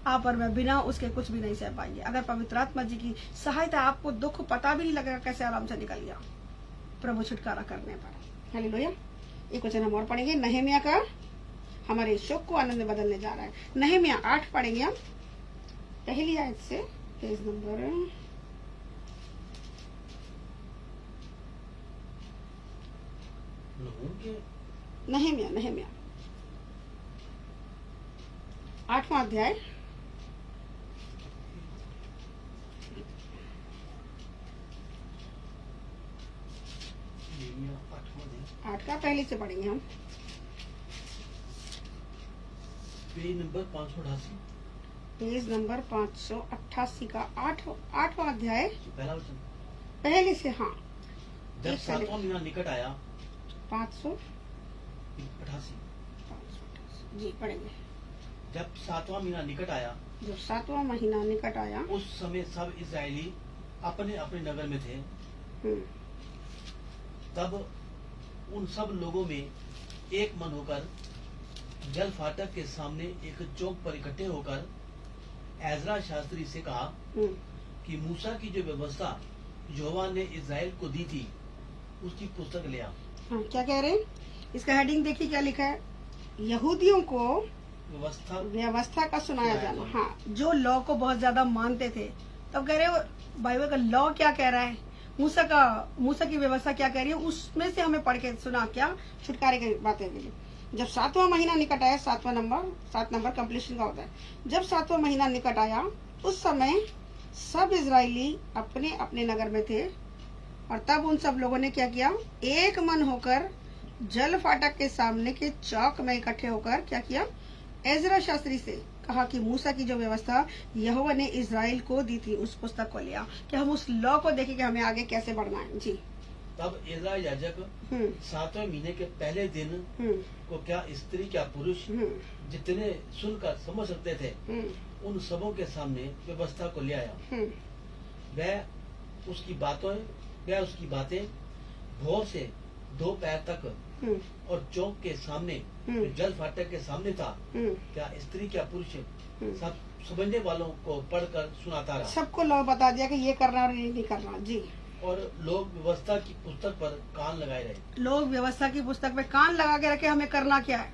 आप और मैं बिना उसके कुछ भी नहीं सह पाएंगे। अगर पवित्र आत्मा जी की सहायता, आपको दुख पता भी नहीं लगेगा कैसे आराम से निकल गया प्रभु छुटकारा करने पर। हालेलुया। एक वचन हम और पढ़ेंगे, नहम्याह का, हमारे शोक को आनंद में बदलने जा रहा है। नहम्याह 8 पढ़ेंगे हम, पहली आयत से, पेज नंबर 8वां अध्याय, आठ का पहले से पढ़ेंगे हम, पेज नंबर 588, पेज नंबर 588 का 8वां अध्याय, पहला वचन, पहले से। हाँ, जब 7वां महीना निकट आया, 588 जी पढ़ेंगे। जब 7वां महीना निकट आया, जब 7वां महीना निकट आया, उस समय सब इस्राएली अपने अपने नगर में थे। तब उन सब लोगों में एक मन होकर जल फाटक के सामने एक चौक पर इकट्ठे होकर एजरा शास्त्री से कहा कि मूसा की जो व्यवस्था यहोवा ने इस्राएल को दी थी उसकी पुस्तक ले आ। हाँ, क्या कह रहे हैं? इसका हेडिंग देखिए क्या लिखा है, यहूदियों को व्यवस्था का सुनाया जाना। हाँ, जो लॉ को बहुत ज्यादा मानते थे, तब कह रहे हो बाइबल का लॉ क्या कह रहा है, मूसा की व्यवस्था क्या कह रही है, उसमें से हमें पढ़ के सुना क्या छुटकारे की बातें मिली। जब 7वां महीना निकट आया, 7 नंबर कंप्लीशन का होता है, जब 7वां महीना निकट आया, उस समय सब इजरायली अपने अपने नगर में थे, और तब उन सब लोगों ने क्या किया, एक मन होकर जल फाटक के सामने के चौक में इकट्ठे होकर क्या किया, एजरा शास्त्री से कहा कि मूसा की जो व्यवस्था यहोवा ने इजराइल को दी थी, उस पुस्तक को लिया कि हम उस लॉ को देखें कि हमें आगे कैसे बढ़ना है। जी। तब एजरा याजक 7वें महीने के पहले दिन को क्या स्त्री क्या पुरुष जितने सुनकर समझ सकते थे, उन सबों के सामने व्यवस्था को ले आया। वह उसकी बातें भोर से दोपहर तक और चौक के सामने जो जल फाटक के सामने था, क्या स्त्री क्या पुरुष सब समझने वालों को पढ़कर सुनाता रहा। सबको लॉ बता दिया कि ये करना और ये नहीं करना। जी। और लोग व्यवस्था की पुस्तक पर कान लगाए रहे। लोग व्यवस्था की पुस्तक पे कान लगा के रखे, हमें करना क्या है।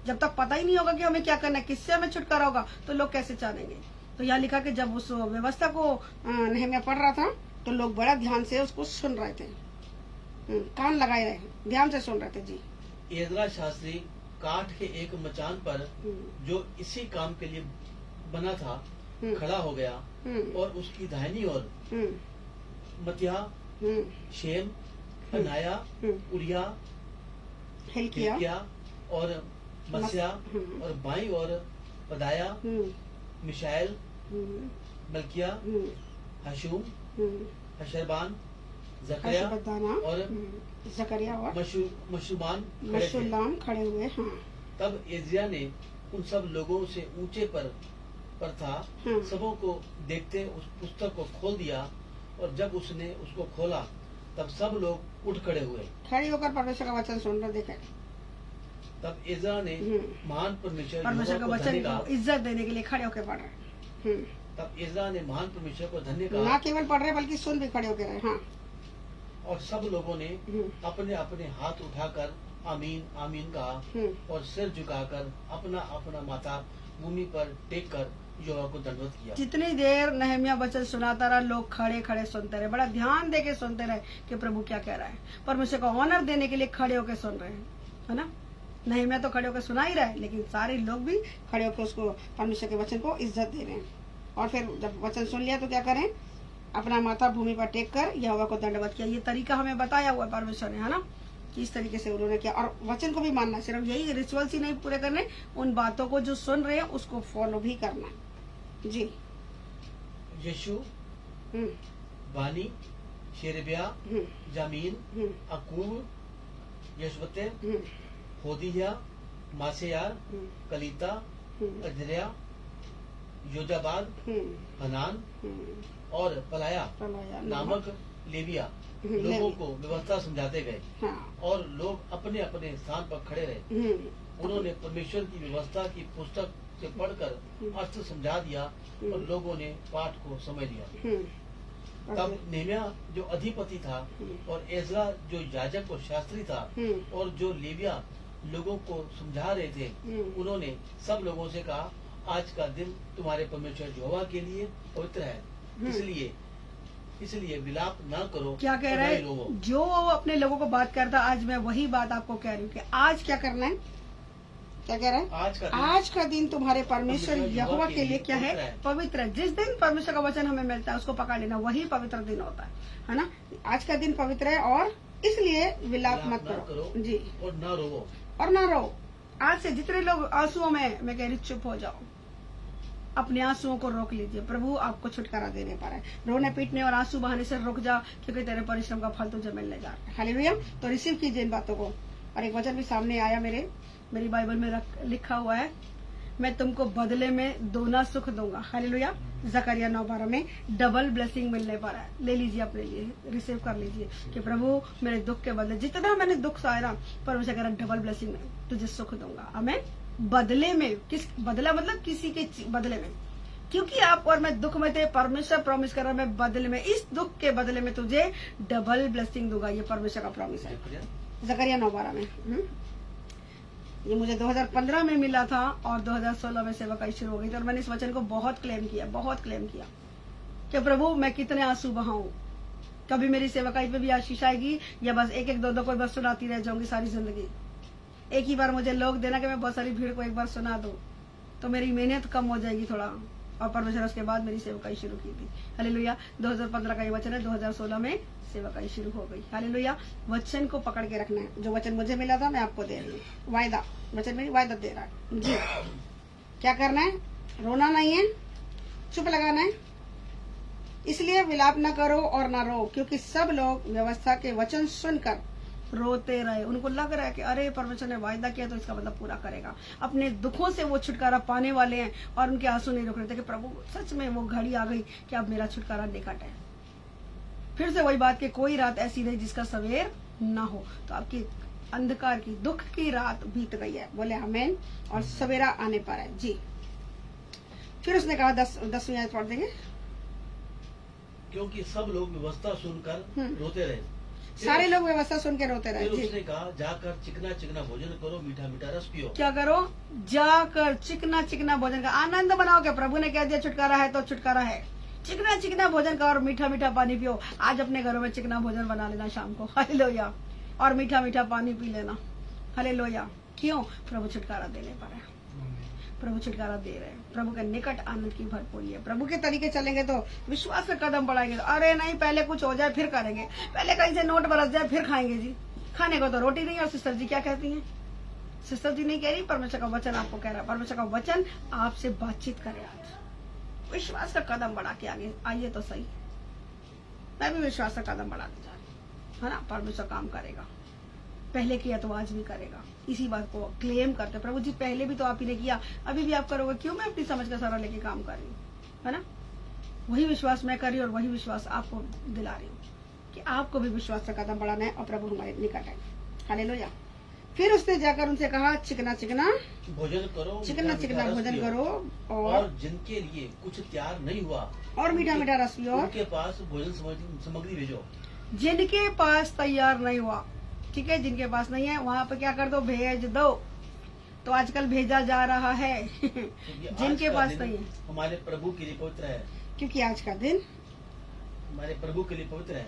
जब तक पता ही नहीं होगा कि हमें क्या करना है, किससे हमें छुटकारा होगा, तो लोग कैसे जानेंगे। तो यहाँ लिखा कि जब उस व्यवस्था को नहम्याह पढ़ रहा था, तो लोग बड़ा ध्यान से उसको सुन रहे थे, कान लगाए रहे, ध्यान से सुन रहे थे। जी। एजरा शास्त्री काठ के एक मचान पर जो इसी काम के लिए बना था खड़ा हो गया, और उसकी दाहिनी ओर मतिया, शेम, अनाया, उरिया, हिल्किया और मस्या, और बाईं ओर पदाया, मिशाएल, मलकिया, हशूम, हशरबान, जकरिया और मशुल्लाम खड़े हुए। हाँ। तब एजिया ने उन सब लोगों से ऊंचे पर था, सबों को देखते उस पुस्तक को खोल दिया, और जब उसने उसको खोला, तब सब लोग उठ खड़े हुए, खड़े होकर परमेश्वर का वचन सुन रहे देखे। तब एजरा ने महान परमेश्वर का वचन को इज्जत देने के लिए खड़े होकर पढ़ रहे। तब एजरा ने महान परमेश्वर को धन्य कहा, ना केवल पढ़ रहे बल्कि सुन भी खड़े होकर रहे। हाँ। और सब लोगों ने अपने अपने हाथ उठाकर आमीन आमीन कहा, और सिर झुकाकर अपना अपना माथा भूमि पर टेक कर यहोवा को दंडवत किया। जितनी देर नहम्याह वचन सुनाता रहा, लोग खड़े खड़े सुनते रहे, बड़ा ध्यान देके सुनते रहे कि प्रभु क्या कह रहा है। परमेश्वर को ऑनर देने के लिए खड़े होकर सुन रहे हैं, है ना। नहम्याह तो खड़े होकर सुना ही रहा है, लेकिन सारे लोग भी खड़े होकर उसको परमेश्वर के वचन को इज्जत दे रहे हैं। और फिर जब वचन सुन लिया तो क्या करें, अपना माथा भूमि पर टेक कर यहोवा को दंडवत किया। ये तरीका हमें बताया हुआ परमेश्वर ने, है ना, कि इस तरीके से उन्होंने किया। और वचन को भी मानना, सिर्फ यही रिचुअल्स ही नहीं पूरे करने, उन बातों को जो सुन रहे हैं उसको फॉलो भी करना है। जी। यीशु, बानी, शेरेबिया, जामीन, अकूब, यशवते, होदिया, मासेयार, कलीता, अजरिया, योजाबाद, हनान और पलाया नामक लेविया लोगों को व्यवस्था समझाते गए। हाँ। और लोग अपने अपने स्थान पर खड़े रहे। उन्होंने परमेश्वर की व्यवस्था की पुस्तक से पढ़कर अर्थ समझा दिया, और लोगों ने पाठ को समझ लिया। तब नहम्याह जो अधिपति था, और एजरा जो याजक और शास्त्री था, और जो लेविया लोगों को समझा रहे थे, उन्होंने सब लोगों से कहा, आज का दिन तुम्हारे परमेश्वर यहोवा के लिए पवित्र है, इसलिए विलाप ना करो। क्या कह रहा है, जो अपने लोगों को बात करता, आज मैं वही बात आपको कह रही हूँ कि आज क्या करना है। क्या कह रहा है, आज का दिन तुम्हारे परमेश्वर यहोवा के लिए क्या है, पवित्र है। जिस दिन परमेश्वर का वचन हमें मिलता है उसको पकड़ लेना, वही पवित्र दिन होता है ना। आज का दिन पवित्र है, और इसलिए विलाप मत करो। जी। और ना रो, आज से जितने लोग आंसुओं में, मैं कह रही चुप हो जाओ, अपने आंसुओं को रोक लीजिए। प्रभु आपको छुटकारा देने पर है। रोने पीटने और आंसू बहाने से रुक जा, क्योंकि तेरे परिश्रम का फल तुझे मिलने जा रहा है। हालेलुया। तो रिसीव कीजिए इन बातों को। और एक वचन भी सामने आया, मेरी बाइबल में लिखा हुआ है, मैं तुमको बदले में दोना सुख दूंगा। हालेलुया। जकरिया 9:12 में डबल ब्लेसिंग मिलने पर है। ले लीजिए अपने लिए, रिसीव कर लीजिए कि प्रभु मेरे दुख के बदले, जितना मैंने दुख सहा ना, परमेश्वर कह रहा डबल ब्लेसिंग में तुझे सुख दूंगा। आमीन। बदले में, किस बदला मतलब किसी के बदले में, क्योंकि आप और मैं दुख में थे, परमेश्वर प्रॉमिस कर रहा है मैं बदले में, इस दुख के बदले में तुझे डबल ब्लेसिंग दूंगा। ये परमेश्वर का प्रॉमिस है। जकरिया 9:12 में। ये मुझे 2015 में मिला था और 2016 में सेवकाई शुरू हो गई थी और मैंने इस वचन को बहुत क्लेम किया कि प्रभु मैं कितने आंसू बहाऊं, कभी मेरी सेवकाई पे भी आशीष आएगी या बस एक दो कोई बस सुनाती रह जाऊंगी सारी जिंदगी। एक ही बार मुझे लोग देना कि मैं बहुत सारी भीड़ को एक बार सुना दूं तो मेरी मेहनत कम हो जाएगी थोड़ा। और परमेश्वर उसके बाद मेरी सेवकाई शुरू की थी। हालेलुया। 2015 का ये वचन है, 2016 में सेवकाई शुरू हो गई। हालेलुया। वचन को पकड़ के रखना है। जो वचन मुझे मिला था मैं आपको दे रही हूँ। वायदा, वचन मेरी वायदा दे रहा है जी। क्या करना है? रोना नहीं है, चुप लगाना है। इसलिए विलाप न करो और न रो, क्योंकि सब लोग व्यवस्था के वचन सुनकर रोते रहे। उनको लग रहा है कि अरे परमेश्वर ने वायदा किया तो इसका मतलब पूरा करेगा। अपने दुखों से वो छुटकारा पाने वाले हैं और उनके आंसू नहीं रुक रहे थे कि प्रभु सच में वो घड़ी आ गई कि अब मेरा छुटकारा निकट है। फिर से वही बात कि कोई रात ऐसी नहीं जिसका सवेर ना हो। तो आपकी अंधकार की दुख की रात बीत गई है, बोले आमीन, और सवेरा आने पर है जी। फिर उसने कहा 10वीं आयत पढ़ देंगे। क्योंकि सब लोग व्यवस्था सुनकर रोते रहे। सारे लोग व्यवस्था सुन के रोते रहे। फिर उसने कहा जाकर चिकना चिकना भोजन करो, मीठा मीठा रस पियो। क्या करो? जाकर चिकना चिकना भोजन का आनंद बनाओ। क्या प्रभु ने कह दिया छुटकारा है तो छुटकारा है। चिकना चिकना भोजन का और मीठा मीठा पानी पियो। आज अपने घरों में चिकना भोजन बना लेना शाम को, हालेलुया, और मीठा मीठा पानी पी लेना, हालेलुया। क्यों? प्रभु छुटकारा देने पर है। प्रभु छुटकारा दे रहे हैं। प्रभु के निकट आनंद की भरपूरी है। प्रभु के तरीके चलेंगे तो विश्वास का कदम बढ़ाएंगे। अरे नहीं, पहले कुछ हो जाए फिर करेंगे, पहले कहीं से नोट बरस जाए फिर खाएंगे जी। खाने को तो रोटी नहीं। और सिस्टर जी क्या कहती हैं? सिस्टर जी नहीं कह रही, परमेश्वर का वचन आपको कह रहा है। परमेश्वर का वचन आपसे बातचीत करे। आज विश्वास का कदम बढ़ा के आगे आइए तो सही। मैं भी विश्वास का कदम बढ़ाने जा रही हूँ, है ना। परमेश्वर काम करेगा, पहले किया तो आज भी करेगा। इसी बात को क्लेम करते, प्रभु जी पहले भी तो आप ही ने किया, अभी भी आप करोगे, क्यों मैं अपनी समझ का सारा लेके काम कर रही हूँ, है ना। वही विश्वास मैं कर रही हूँ और वही विश्वास आपको दिला रही हूँ कि आपको भी विश्वास का कदम बढ़ाना है और प्रभु हमारे निकट है। हालेलुया। फिर उसने जाकर उनसे कहा चिकना चिकना भोजन करो, चिकना चिकना भोजन करो, और जिनके लिए कुछ तैयार नहीं हुआ और मीठा मीठा रस पियो। उनके पास भोजन सामग्री भेजो। जिनके पास तैयार नहीं हुआ, ठीक है, जिनके पास नहीं है वहाँ पे क्या कर दो? भेज दो। तो आजकल भेजा जा रहा है जिनके पास नहीं है। हमारे प्रभु के लिए पवित्र है, क्योंकि आज का दिन हमारे प्रभु के लिए पवित्र है,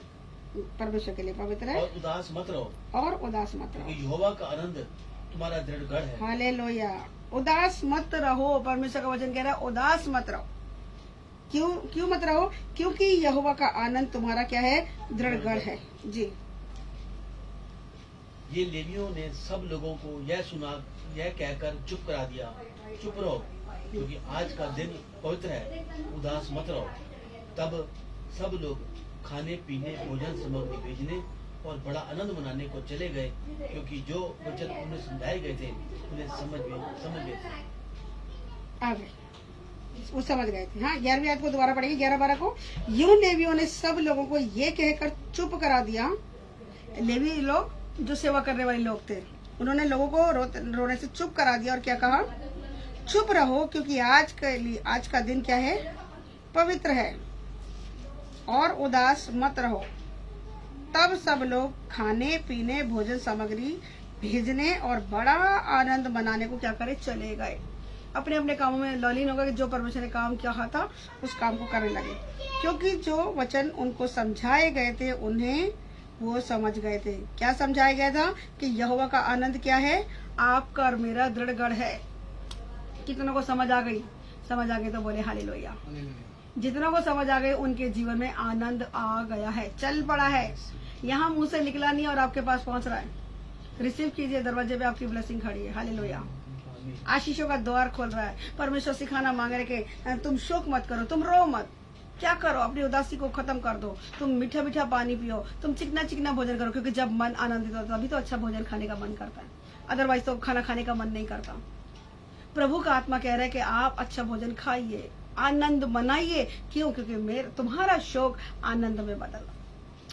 परमेश्वर के लिए पवित्र है। और उदास मत रहो, और उदास मत रहो, यहोवा का आनंद तुम्हारा दृढ़ गढ़ है। हालेलुया। उदास मत रहो। परमेश्वर का वचन कह रहा है उदास मत रहो। क्यों मत रहो? क्योंकि यहोवा का आनंद तुम्हारा क्या है? दृढ़ गढ़ है जी। ये लेवियों ने सब लोगों को यह कहकर चुप करा दिया, चुप रहो क्योंकि आज का दिन पवित्र है, उदास मत रहो। तब सब लोग खाने पीने, भोजन सामग्री भेजने और बड़ा आनंद मनाने को चले गए, क्योंकि जो वचन उन्हें समझाए गए थे उन्हें समझ गए थे। आ गए, वो समझ गए थे। हाँ, 11वीं आयत को दोबारा पढ़ेंगे, 11-12 को। यूं लेवियों ने सब लोगों को ये कहकर चुप करा दिया। लेवी लोग जो सेवा करने वाले लोग थे, उन्होंने लोगों को रोने से चुप करा दिया और क्या कहा? चुप रहो क्योंकि आज का दिन क्या है? पवित्र है, और उदास मत रहो। तब सब लोग खाने पीने, भोजन सामग्री भेजने और बड़ा आनंद मनाने को क्या करे? चले गए। अपने अपने कामों में लॉलीन हो गए। जो परमेश्वर ने काम किया था उस काम को करने लगे, क्योंकि जो वचन उनको समझाए गए थे उन्हें वो समझ गए थे। क्या समझाया गया था? कि यहोवा का आनंद क्या है? आपका और मेरा दृढ़ गढ़ है। कितनों को समझ आ गई? समझ आ गई तो बोले हालेलुया। जितनों को समझ आ गई उनके जीवन में आनंद आ गया है, चल पड़ा है, यहाँ मुंह से निकला नहीं और आपके पास पहुंच रहा है। रिसीव कीजिए, दरवाजे पे आपकी ब्लेसिंग खड़ी है। हालेलुया। आशीषों का द्वार खोल रहा है। परमेश्वर सिखाना मांग रहे कि तुम शोक मत करो, तुम रो मत, क्या करो? अपनी उदासी को खत्म कर दो। तुम मीठा मीठा पानी पियो, तुम चिकना चिकना भोजन करो, क्योंकि जब मन आनंदित होता है तभी तो अच्छा भोजन खाने का मन करता है, अदरवाइज तो खाना खाने का मन नहीं करता। प्रभु का आत्मा कह रहा है कि आप अच्छा भोजन खाइए, आनंद मनाइए। क्यों? क्योंकि तुम्हारा शोक आनंद में बदला।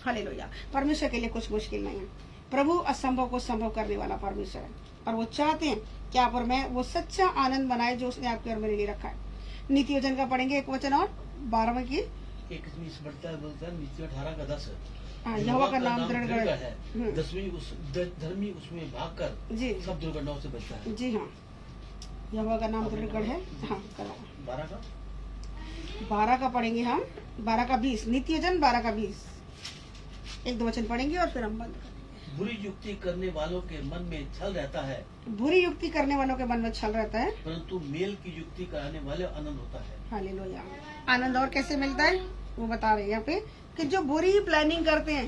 हालेलुया। परमेश्वर के लिए कुछ मुश्किल नहीं है। प्रभु असंभव को संभव करने वाला परमेश्वर है, और वो चाहते हैं कि आप और मैं वो सच्चा आनंद मनाए जो उसने आपके और मेरे लिए रखा है। नीति वचन का पढ़ेंगे एक वचन और 12वें की 21 बोलता है नीति 18 का 10। यहोवा का नाम दृढ़ है। धर्मी उसमें भागकर जी सब दुर्घटनाओं से बचता है। जी हाँ, यहोवा का नाम दृढ़ है। हाँ करो 12 का पढ़ेंगे हम, 12 का 20, नित्य जन 12 का 20, 1-2 वचन पढ़ेंगे और फिर हम बंद करेंगे। बुरी युक्ति करने वालों के मन में छल रहता है, बुरी युक्ति करने वालों के मन में छल रहता है, परंतु मेल की युक्ति कराने वाले आनंद होता है। हालेलुया। आनंद और कैसे मिलता है वो बता रहे हैं यहाँ पे कि जो बुरी प्लानिंग करते हैं,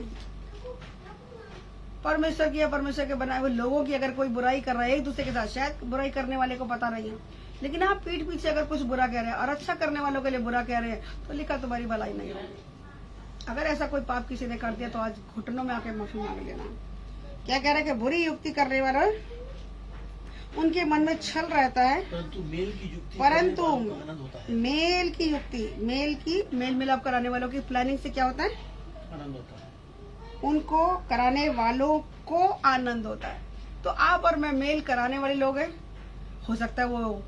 परमेश्वर की या परमेश्वर के बनाए हुए लोगों की अगर कोई बुराई कर रहा है एक दूसरे के साथ, शायद बुराई करने वाले को पता नहीं है, लेकिन आप पीठ पीछे अगर कुछ बुरा कह रहे हैं और अच्छा करने वालों के लिए बुरा कह रहे हैं तो लिखा तुम्हारी भलाई नहीं होगी। अगर ऐसा कोई पाप किसी ने कर दिया तो आज घुटनों में आके माफी मांग लेना। क्या कह रहा है कि बुरी युक्ति करने वाला उनके मन में छल रहता है, परंतु मेल की युक्ति परंतु करने वालों को आनंद होता है। मेल की युक्ति, मेल मिलाप कराने वालों की प्लानिंग से क्या होता है? आनंद होता है। उनको कराने वालों को आनंद होता है। तो आप और मैं मेल कराने वाले लोग हैं। हो सकता है वो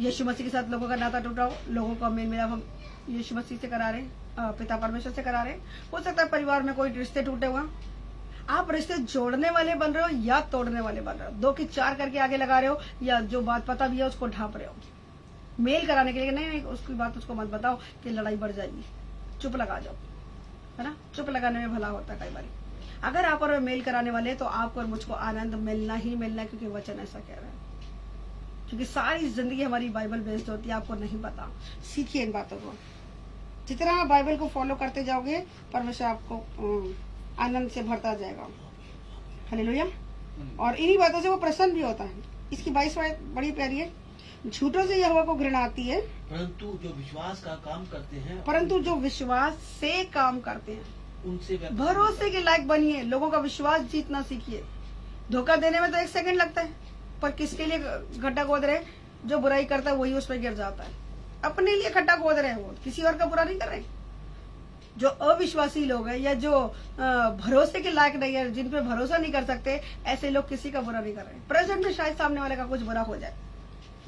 यीशु मसीह के साथ लोगों का नाता टूटा हो, लोगों का मेल मिलाप हम यीशु मसीह से करा रहे हैं, पिता परमेश्वर से करा रहे हैं। हो सकता है परिवार में कोई रिश्ते टूटे हुए, आप रिश्ते जोड़ने वाले बन रहे हो या तोड़ने वाले बन रहे हो, 2 की 4 करके आगे लगा रहे हो, या जो बात पता भी है उसको ढांप रहे हो मेल कराने के लिए। नहीं, उसकी बात उसको मत बताओ कि लड़ाई बढ़ जाएगी, चुप लगा जाओ, है ना। चुप लगाने में भला होता है कई बार। अगर आप और मेल कराने वाले तो आपको और मुझको आनंद मिलना ही मिलना, क्योंकि वचन ऐसा कह रहा है। क्योंकि सारी जिंदगी हमारी बाइबल बेस्ड होती है, आपको नहीं पता। सीखिए इन बातों को। जितना आप बाइबल को फॉलो करते जाओगे परमेश्वर आपको आनंद से भरता जाएगा। हालेलुया। और इन्हीं बातों से वो प्रसन्न भी होता है। इसकी 22 बात बड़ी प्यारी है। झूठों से यहोवा को घृणा आती है, परंतु जो विश्वास का काम करते हैं, परंतु जो विश्वास से काम करते हैं उनसे भरोसे के लायक बनिए। लोगों का विश्वास जीतना सीखिए। धोखा देने में तो 1 सेकंड लगता है, पर किसके लिए गड्ढा खोद रहे? जो बुराई करता है वही उस पर गिर जाता है। अपने लिए गड्ढा खोद रहे हैं, वो किसी और का बुरा नहीं कर रहे। जो अविश्वासी लोग हैं या जो भरोसे के लायक नहीं है, जिन पे भरोसा नहीं कर सकते, ऐसे लोग किसी का बुरा नहीं कर रहे। प्रेजेंट में शायद सामने वाले का कुछ बुरा हो जाए,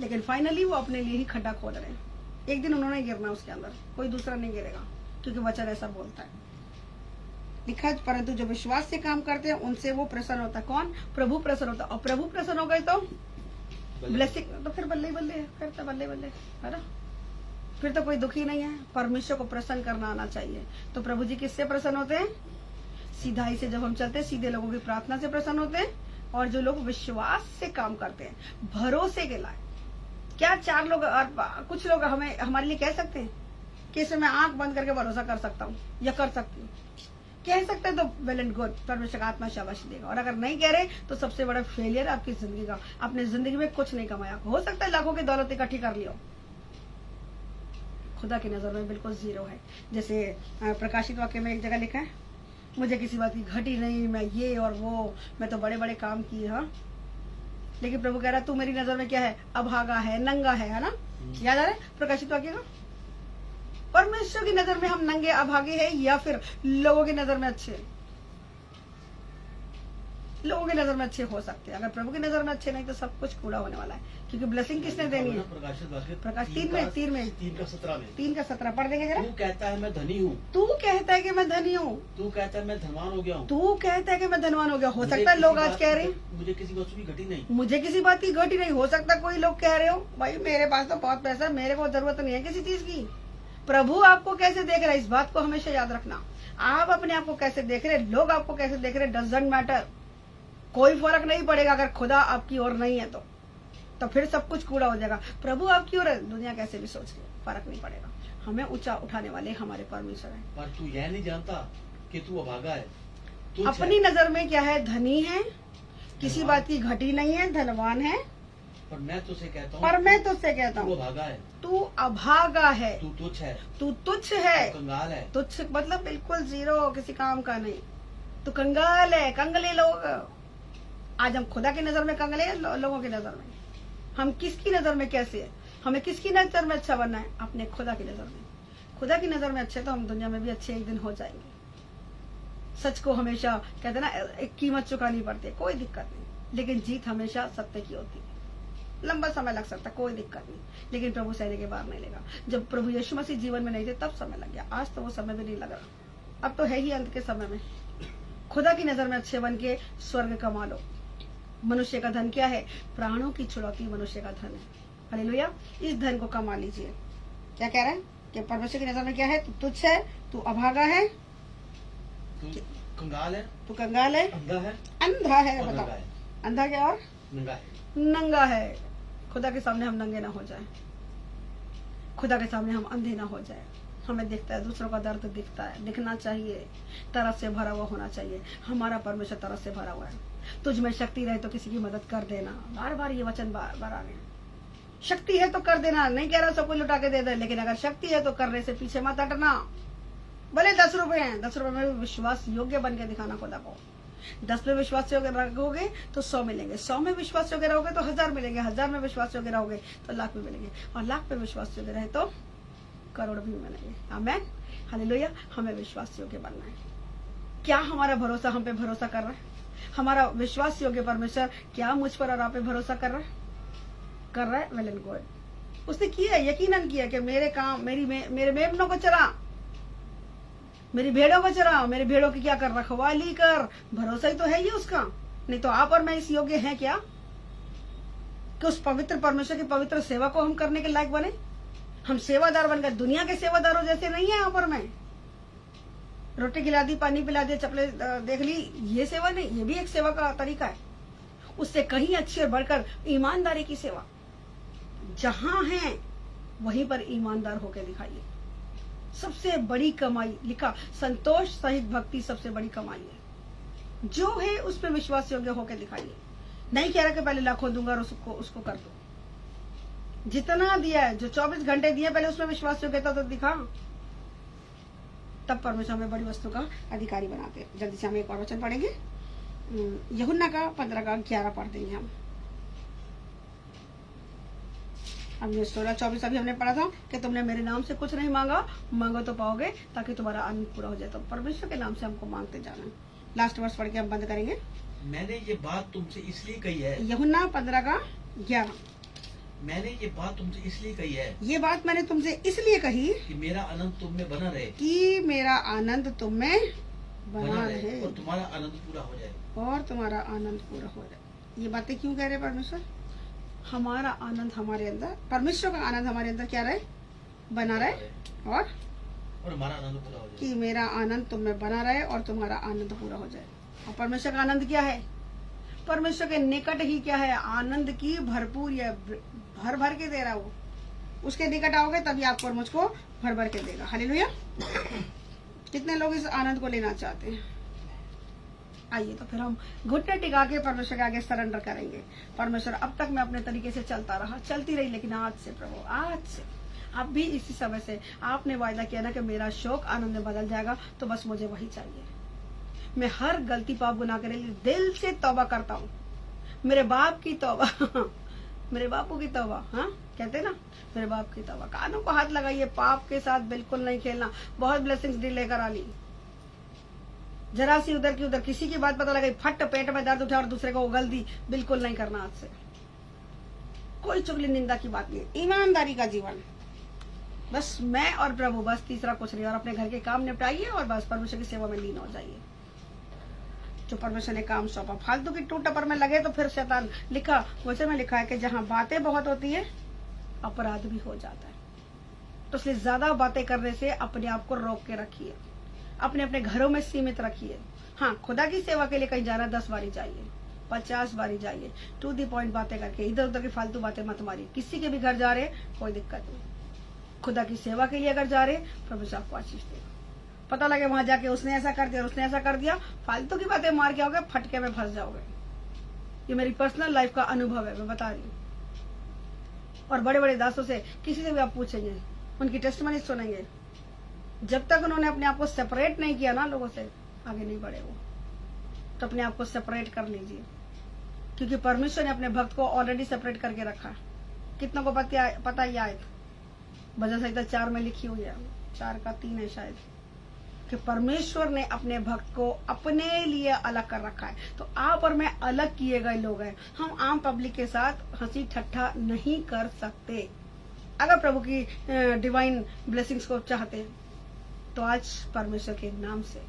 लेकिन फाइनली वो अपने लिए ही खड्डा खोद रहे हैं। एक दिन उन्होंने गिरना, उसके अंदर कोई दूसरा नहीं गिरेगा, क्योंकि वचन ऐसा बोलता है। लिखा, परंतु जो विश्वास से काम करते हैं उनसे वो प्रसन्न होता है। कौन? प्रभु प्रसन्न होता है। और प्रभु प्रसन्न हो गए तो ब्लेसिंग, तो फिर बल्ले बल्ले, फिर तो बल्ले बल्ले, है ना। फिर तो कोई दुखी नहीं है। परमेश्वर को प्रसन्न करना आना चाहिए। तो प्रभु जी किससे प्रसन्न होते हैं? सीधाई से। जब हम चलते हैं सीधे लोगों की प्रार्थना से प्रसन्न होते हैं। और जो लोग विश्वास से काम करते हैं, भरोसे के लायक। क्या 4 लोग और कुछ लोग हमें हमारे लिए कह सकते हैं कि इसमें मैं आंख बंद करके भरोसा कर सकता हूँ या कर सकती हूँ? कह सकते हैं तो वेल एंड गुड, परमेश्वर का आत्मा शाबाशी देगा। और अगर नहीं कह रहे तो सबसे बड़ा फेलियर आपकी जिंदगी का। आपने जिंदगी में कुछ नहीं कमाया। हो सकता है लाखों की दौलत इकट्ठी कर लियो, खुदा की नजर में बिल्कुल जीरो है। जैसे प्रकाशित वाक्य में एक जगह लिखा है, मुझे किसी बात की घटी नहीं, मैं ये और वो, मैं तो बड़े बड़े काम किए। हाँ, लेकिन प्रभु कह रहा है तू मेरी नजर में क्या है? अभागा है, नंगा है ना। याद आ रहा है प्रकाशित वाक्य का? परमेश्वर की नजर में हम नंगे अभागे हैं या फिर लोगों की नजर में अच्छे? लोगों की नजर में अच्छे हो सकते हैं। अगर प्रभु की नजर में अच्छे नहीं तो सब कुछ कूड़ा होने वाला है। क्योंकि ब्लेसिंग किसने देनी है? प्रकाश 3 में 3 का 17 में 3 का 17 पढ़ देंगे जरा। तू कहता है मैं धनी हूँ, तू कहता है कि मैं धनी हूँ, तू कहता है मैं धनवान हो गया हूँ, तू कहता है कि मैं धनवान हो गया। हो सकता है लोग आज कह रहे हैं मुझे किसी वस्तु की घटी नहीं, मुझे किसी बात की घटी नहीं। हो सकता है कोई लोग कह रहे हो भाई मेरे पास तो बहुत पैसा है, मेरे को जरूरत नहीं है किसी चीज की। प्रभु आपको कैसे देख रहे हैं इस बात को हमेशा याद रखना। आप अपने आप को कैसे देख रहे, लोग आपको कैसे देख रहे, डजंट मैटर। कोई फर्क नहीं पड़ेगा अगर खुदा आपकी ओर नहीं है तो फिर सब कुछ कूड़ा हो जाएगा। प्रभु आपकी ओर है, दुनिया कैसे भी सोच ले, फर्क नहीं पड़ेगा। हमें ऊंचा उठाने वाले हमारे परमेश्वर है। पर तू यह नहीं जानता कि तू अभागा है, तुच्छ अपनी है। नजर में क्या है? धनी है, किसी बात की घटी नहीं है, धनवान है। पर मैं तुझसे कहता हूँ, पर मैं तुझसे कहता तू हूँ अभागा है, तू अभागा है, तू तुच्छ है, तू तुच्छ है, तू कंगाल है। तुच्छ मतलब बिल्कुल जीरो, किसी काम का नहीं। तू कंगाल है। कंगले लोग आज हम खुदा की नजर में कंगले हैं, लोगों की नजर में हम किसकी नजर में कैसे है? हमें किसकी नजर में अच्छा बनना है? अपने खुदा की नजर में। खुदा की नजर में अच्छे तो हम दुनिया में भी अच्छे एक दिन हो जाएंगे। सच को हमेशा कहते ना एक कीमत चुकानी पड़ती है, कोई दिक्कत नहीं, लेकिन जीत हमेशा सत्य की होती है। लंबा समय लग सकता है, कोई दिक्कत नहीं, लेकिन प्रभु सहने के बाहर नहीं लेगा। जब प्रभु यीशु मसीह जीवन में नहीं थे तब समय लग गया, आज तो वो समय भी नहीं लग रहा। अब तो है ही अंत के समय में। खुदा की नजर में अच्छे बन के स्वर्ग कमा लो। मनुष्य का धन क्या है? प्राणों की छुड़ौती मनुष्य का धन है। हालेलुया। इस धन को कमा लीजिए। क्या कह रहा है कि परमेश्वर की नजर में क्या है? तू तुच्छ है, तू अभागा है, तू कंगाल है, तू कंगाल है, अंधा है, अंधा है। और बताओ, नंगा है। अंधा क्या और नंगा है। नंगा है। खुदा के सामने हम नंगे ना हो जाए, खुदा के सामने हम अंधे ना हो जाए। हमें दिखता है, दूसरों का दर्द दिखता है, दिखना चाहिए, तरस से भरा हुआ होना चाहिए। हमारा परमेश्वर तरस से भरा हुआ है। तुझ में शक्ति रहे तो किसी की मदद कर देना। बार बार ये वचन बार आ गए। शक्ति है तो कर देना, नहीं कह रहा सबको लुटा के दे दे, लेकिन अगर शक्ति है तो करने से पीछे मत हटना। भले 10 रुपए हैं, 10 रुपए में भी विश्वास योग्य बन के दिखाना खुदा को। 10 में विश्वास योग्य रहोगे तो 100 मिलेंगे, 100 में विश्वास योग्य रहोगे तो 1000 मिलेंगे, 1000 में विश्वास योग्य रहोगे तो लाख भी मिलेंगे, और लाख पे विश्वास योग्य रहे तो करोड़ भी मिलेंगे। आमेन, हालेलुया। हमें विश्वास योग्य बनना है। क्या हमारा भरोसा हम पे भरोसा कर रहा है? हमारा विश्वास योग्य परमेश्वर क्या मुझ पर और आप पे भरोसा कर रहा है? कर रहा है। Well and good. उसने किया, यकीनन किया कि मेरे काम, मेरे मेमनों को चला, मेरी भेड़ों को चरा, मेरी भेड़ों की क्या कर? रखवाली कर। भरोसा ही तो है ये उसका। नहीं तो आप और मैं इस योग्य हैं क्या कि उस पवित्र परमेश्वर की पवित्र सेवा को हम करने के लायक बने? हम सेवादार बनकर दुनिया के सेवादारों जैसे नहीं है। यहाँ पर मैं रोटी खिला दी, पानी पिला दिया, चपले देख ली, ये सेवा नहीं, ये भी एक सेवा का तरीका है। उससे कहीं अच्छी और बढ़कर ईमानदारी की सेवा। जहां है वहीं पर ईमानदार होकर दिखाइए। सबसे बड़ी कमाई लिखा, संतोष सहित भक्ति सबसे बड़ी कमाई है। जो है उसमें विश्वास योग्य होकर दिखाइए। नहीं कह रहा कि पहले लाखों दूंगा और उसको कर दो। जितना दिया है, जो 24 घंटे दिए, पहले उसमें विश्वास योग्यता तो दिखा, तब परमेश्वर हमें बड़ी वस्तु का अधिकारी बनाते हैं। जल्दी से हम एक और वचन पढ़ेंगे, यूहन्ना का 15 का 11 पढ़ देंगे हम। हमने 16-24 अभी हमने पढ़ा था कि तुमने मेरे नाम से कुछ नहीं मांगा, मांगो तो पाओगे, ताकि तुम्हारा आनंद पूरा हो जाए। तो परमेश्वर के नाम से हमको मांगते जाना। लास्ट वर्ष पढ़ के हम बंद करेंगे। मैंने ये बात तुमसे इसलिए कही है, यूहन्ना 15 का 11। मैंने ये बात तुमसे इसलिए कही है, ये बात मैंने तुमसे इसलिए कही कि मेरा आनंद तुम में बना रहे, कि मेरा आनंद तुम में बना रहे और तुम्हारा आनंद पूरा हो जाए। और तुम्हारा आनंद पूरा हो जाए। ये बातें क्यों कह रहे परमेश्वर? हमारा आनंद हमारे अंदर, परमेश्वर का आनंद हमारे अंदर क्या रहे? बना रहे, और हमारा आनंद पूरा हो जाए। कि मेरा आनंद तुम में बना रहे और तुम्हारा आनंद पूरा हो जाए। और परमेश्वर का आनंद क्या है? परमेश्वर के निकट ही क्या है? आनंद की भरपूर, या भर भर के दे रहा है वो। उसके निकट आओगे तभी आपको और मुझको भर भर के देगा। हालेलुया। कितने लोग इस आनंद को लेना चाहते हैं? आइए तो फिर हम घुटने टिका के परमेश्वर के आगे सरेंडर करेंगे। परमेश्वर, अब तक मैं अपने तरीके से चलता रहा, चलती रही, लेकिन आज से प्रभु, आज से अब भी इसी समय से आपने वायदा किया ना कि मेरा शोक आनंद में बदल जाएगा, तो बस मुझे वही चाहिए। मैं हर गलती पाप गुनाह के लिए दिल से तौबा करता हूँ। मेरे बाप की तौबा मेरे बापू की तौबा, हाँ कहते ना, मेरे बाप की तौबा। कानों को हाथ लगाइए, पाप के साथ बिल्कुल नहीं खेलना। बहुत ब्लेसिंग्स डी लेकर आ ली, जरा सी उधर की उधर, किसी की बात पता लगी, फट पेट में दर्द उठा और दूसरे को उगल दी, बिल्कुल नहीं करना। आज से कोई चुगली निंदा की बात नहीं, ईमानदारी का जीवन। बस मैं और प्रभु, बस तीसरा कुछ नहीं। और अपने घर के काम निपटाइए और बस परमेश्वर की सेवा में लीन हो जाइए। जो परमेश्वर ने काम सौंपा, फालतू की टूट टपर में लगे तो फिर शैतान, लिखा वचन में लिखा है कि जहां बातें बहुत होती है अपराध भी हो जाता है। तो इसलिए ज्यादा बातें करने से अपने आप को रोक के रखिए, अपने अपने घरों में सीमित रखिए। हाँ, खुदा की सेवा के लिए कहीं जाना 10 बारी जाइए, 50 बारी जाइए, टू दी पॉइंट बातें करके, इधर उधर की फालतू बातें मत मारिए। किसी के भी घर जा रहे कोई दिक्कत नहीं, खुदा की सेवा के लिए अगर जा रहे, परमेश्वर आपको आशीष देगा। पता लगे वहां जाके उसने ऐसा कर दिया, उसने ऐसा कर दिया, फालतू की बातें मार के आओगे, फटके में फंस जाओगे। ये मेरी पर्सनल लाइफ का अनुभव है, मैं बता रही हूँ। और बड़े बड़े दासों से, किसी से भी आप पूछेंगे, उनकी टेस्टिमनी सुनेंगे, जब तक उन्होंने अपने आप को सेपरेट नहीं किया ना लोगों से, आगे नहीं बढ़े वो। तो अपने आप को सेपरेट कर लीजिए, क्योंकि परमेश्वर ने अपने भक्त को ऑलरेडी सेपरेट करके रखा है। कितनों को पता ही आयत भजन संहिता 4 में लिखी हुई है, 4 का 3 है शायद, कि परमेश्वर ने अपने भक्त को अपने लिए अलग कर रखा है। तो आप और मैं अलग किए गए लोग हैं। हम आम पब्लिक के साथ हंसी ठट्ठा नहीं कर सकते। अगर प्रभु की डिवाइन ब्लेसिंग्स को चाहते हैं तो आज परमेश्वर के नाम से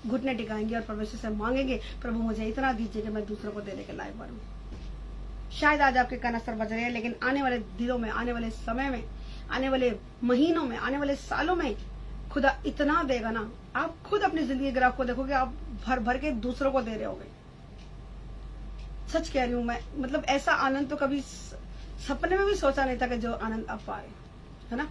घुटने टिकाएंगे और परमेश्वर से मांगेंगे, प्रभु मुझे इतना दीजिए कि मैं दूसरों को देने के लायक बनूं। शायद आज आपके कान असर बज रहे हैं, लेकिन आने वाले दिनों में, आने वाले समय में, आने वाले महीनों में, आने वाले सालों में खुदा इतना देगा ना, आप खुद अपनी जिंदगी ग्राफ को देखोगे, आप भर भर के दूसरों को दे रहे होगे। सच कह रही हूं मैं, मतलब ऐसा आनंद तो कभी सपने में भी सोचा नहीं था कि जो आनंद आप पा रहे है ना,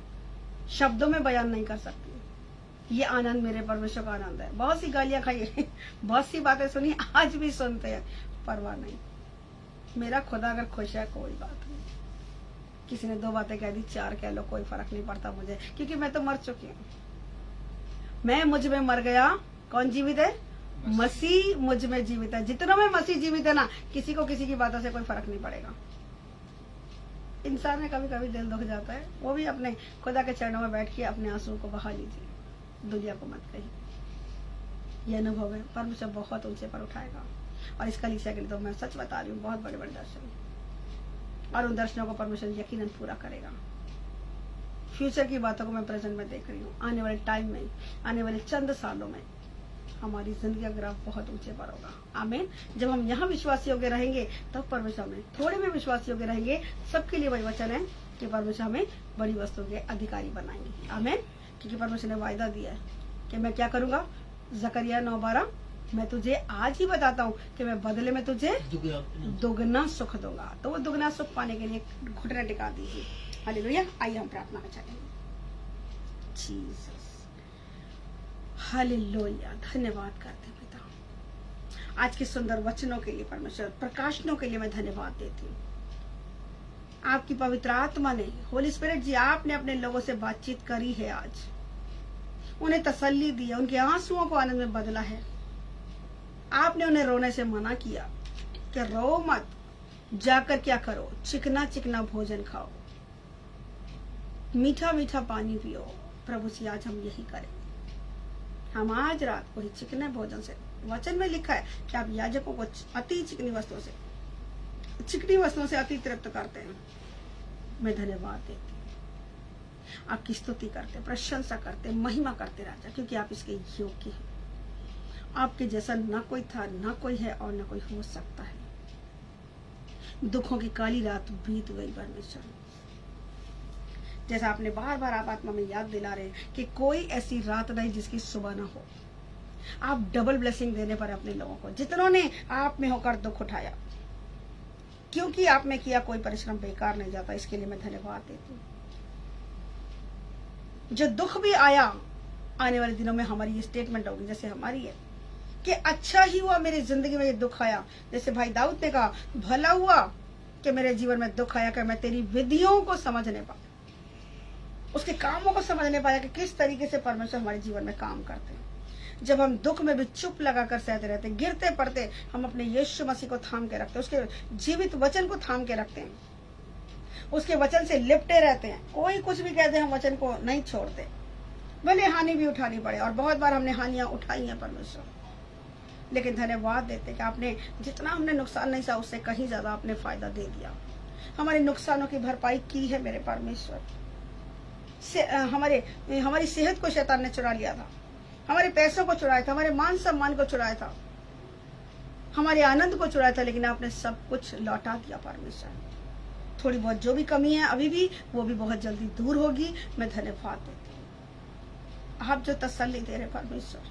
शब्दों में बयान नहीं कर सकती। ये आनंद मेरे परमेश्वर का आनंद है। बहुत सी गालियां खाई है, बहुत सी बातें सुनी, आज भी सुनते हैं, परवाह नहीं। मेरा खुदा अगर खुश है कोई बात नहीं। किसी ने 2 बातें कह दी, 4 कह लो, कोई फर्क नहीं पड़ता मुझे, क्योंकि मैं तो मर चुकी हूँ। मैं मुझ में मर गया, कौन जीवित है? मसीह मुझ में जीवित है। जितना में मसीह जीवित है ना, किसी को किसी की बातों से कोई फर्क नहीं पड़ेगा। इंसान में कभी कभी दिल दुख जाता है, वो भी अपने खुदा के चरणों में बैठ के अपने आंसू को बहा लीजिए, दुनिया को मत कहिए। ये अनुभव है, परमेश्वर बहुत ऊंचे पर उठाएगा। और इस कलीसिया के लिए तो मैं सच बता रही हूँ, बहुत बड़े बड़े दर्शन, और उन दर्शनों को परमेश्वर यकीनन पूरा करेगा। फ्यूचर की बातों को मैं प्रेजेंट में देख रही हूँ। आने वाले टाइम में, आने वाले चंद सालों में हमारी जिंदगी का ग्राफ बहुत ऊंचे पर होगा। आमीन। जब हम यहाँ विश्वासी होकर रहेंगे, तब परमेश्वर हमें, थोड़े में विश्वासी होकर रहेंगे, सबके लिए वही वचन है कि परमेश्वर हमें बड़ी वस्तुओं के अधिकारी बनाएंगे। आमीन। क्योंकि परमेश्वर ने वायदा दिया है कि मैं क्या करूंगा, जकरिया 9:12, मैं तुझे आज ही बताता हूँ कि मैं बदले में तुझे दुगना सुख दूंगा। तो वो दुगना सुख पाने के लिए घुटने टिका दीजिए। हालेलुया। आइए हम प्रार्थना में चलेंगे। Jesus, hallelujah. धन्यवाद करते पिता आज के सुंदर वचनों के लिए, परमेश्वर प्रकाशनों के लिए मैं धन्यवाद देती हूँ। आपकी पवित्र आत्मा ने, होली स्पिरिट जी, आपने अपने लोगों से बातचीत करी है। आज उन्हें तसल्ली दी है, उनके आंसुओं को आनंद में बदला है। आपने उन्हें रोने से मना किया कि रो मत, जाकर क्या करो, चिकना चिकना भोजन खाओ, मीठा मीठा पानी पियो। प्रभु जी आज हम यही करें। हम आज रात को ही चिकने भोजन से, वचन में लिखा है कि आप याजकों को अति चिकनी वस्तुओं से अति तृप्त करते हैं। मैं धन्यवाद देती हूँ, आपकी स्तुति करते, प्रशंसा करते, महिमा करते राजा, क्योंकि आप इसके योग्य हैं। आपके जैसा ना कोई था, ना कोई है और ना कोई हो सकता है। दुखों की काली रात बीत गई परमेश्वर, जैसा आपने बार बार आप आत्मा में याद दिला रहे हैं कि कोई ऐसी रात नहीं जिसकी सुबह ना हो। आप डबल ब्लेसिंग देने पर अपने लोगों को, जितनों ने आप में होकर दुख उठाया, क्योंकि आप में किया कोई परिश्रम बेकार नहीं जाता, इसके लिए मैं धन्यवाद देती हूँ। जो दुख भी आया, आने वाले दिनों में हमारी ये स्टेटमेंट होगी जैसे हमारी है कि अच्छा ही हुआ मेरी जिंदगी में ये दुख आया। जैसे भाई दाऊद ने कहा, भला हुआ कि मेरे जीवन में दुख आया कि मैं तेरी विधियों को समझने पाया, उसके कामों को समझने पाया कि किस तरीके से परमेश्वर हमारे जीवन में काम करते हैं। जब हम दुख में भी चुप लगाकर सहते रहते, गिरते पड़ते, हम अपने यीशु मसीह को थाम के रखते, उसके जीवित वचन को थाम के रखते हैं, उसके वचन से लिपटे रहते हैं। कोई कुछ भी कहते, हम वचन को नहीं छोड़ते, भले हानि भी उठानी पड़े। और बहुत बार हमने हानियां उठाई हैं परमेश्वर, लेकिन धन्यवाद देते कि आपने जितना हमने नुकसान नहीं सहा, उससे कहीं ज्यादा आपने फायदा दे दिया। हमारे नुकसानों की भरपाई की है मेरे परमेश्वर। हमारी सेहत को शैतान ने चुरा लिया था, हमारे पैसों को चुराया था, हमारे मान सम्मान को चुराया था, हमारे आनंद को चुराया था, लेकिन आपने सब कुछ लौटा दिया परमेश्वर। थोड़ी बहुत जो भी कमी है अभी भी, वो भी बहुत जल्दी दूर होगी। मैं धन्यवाद देती हूँ। आप जो तसल्ली दे रहे परमेश्वर,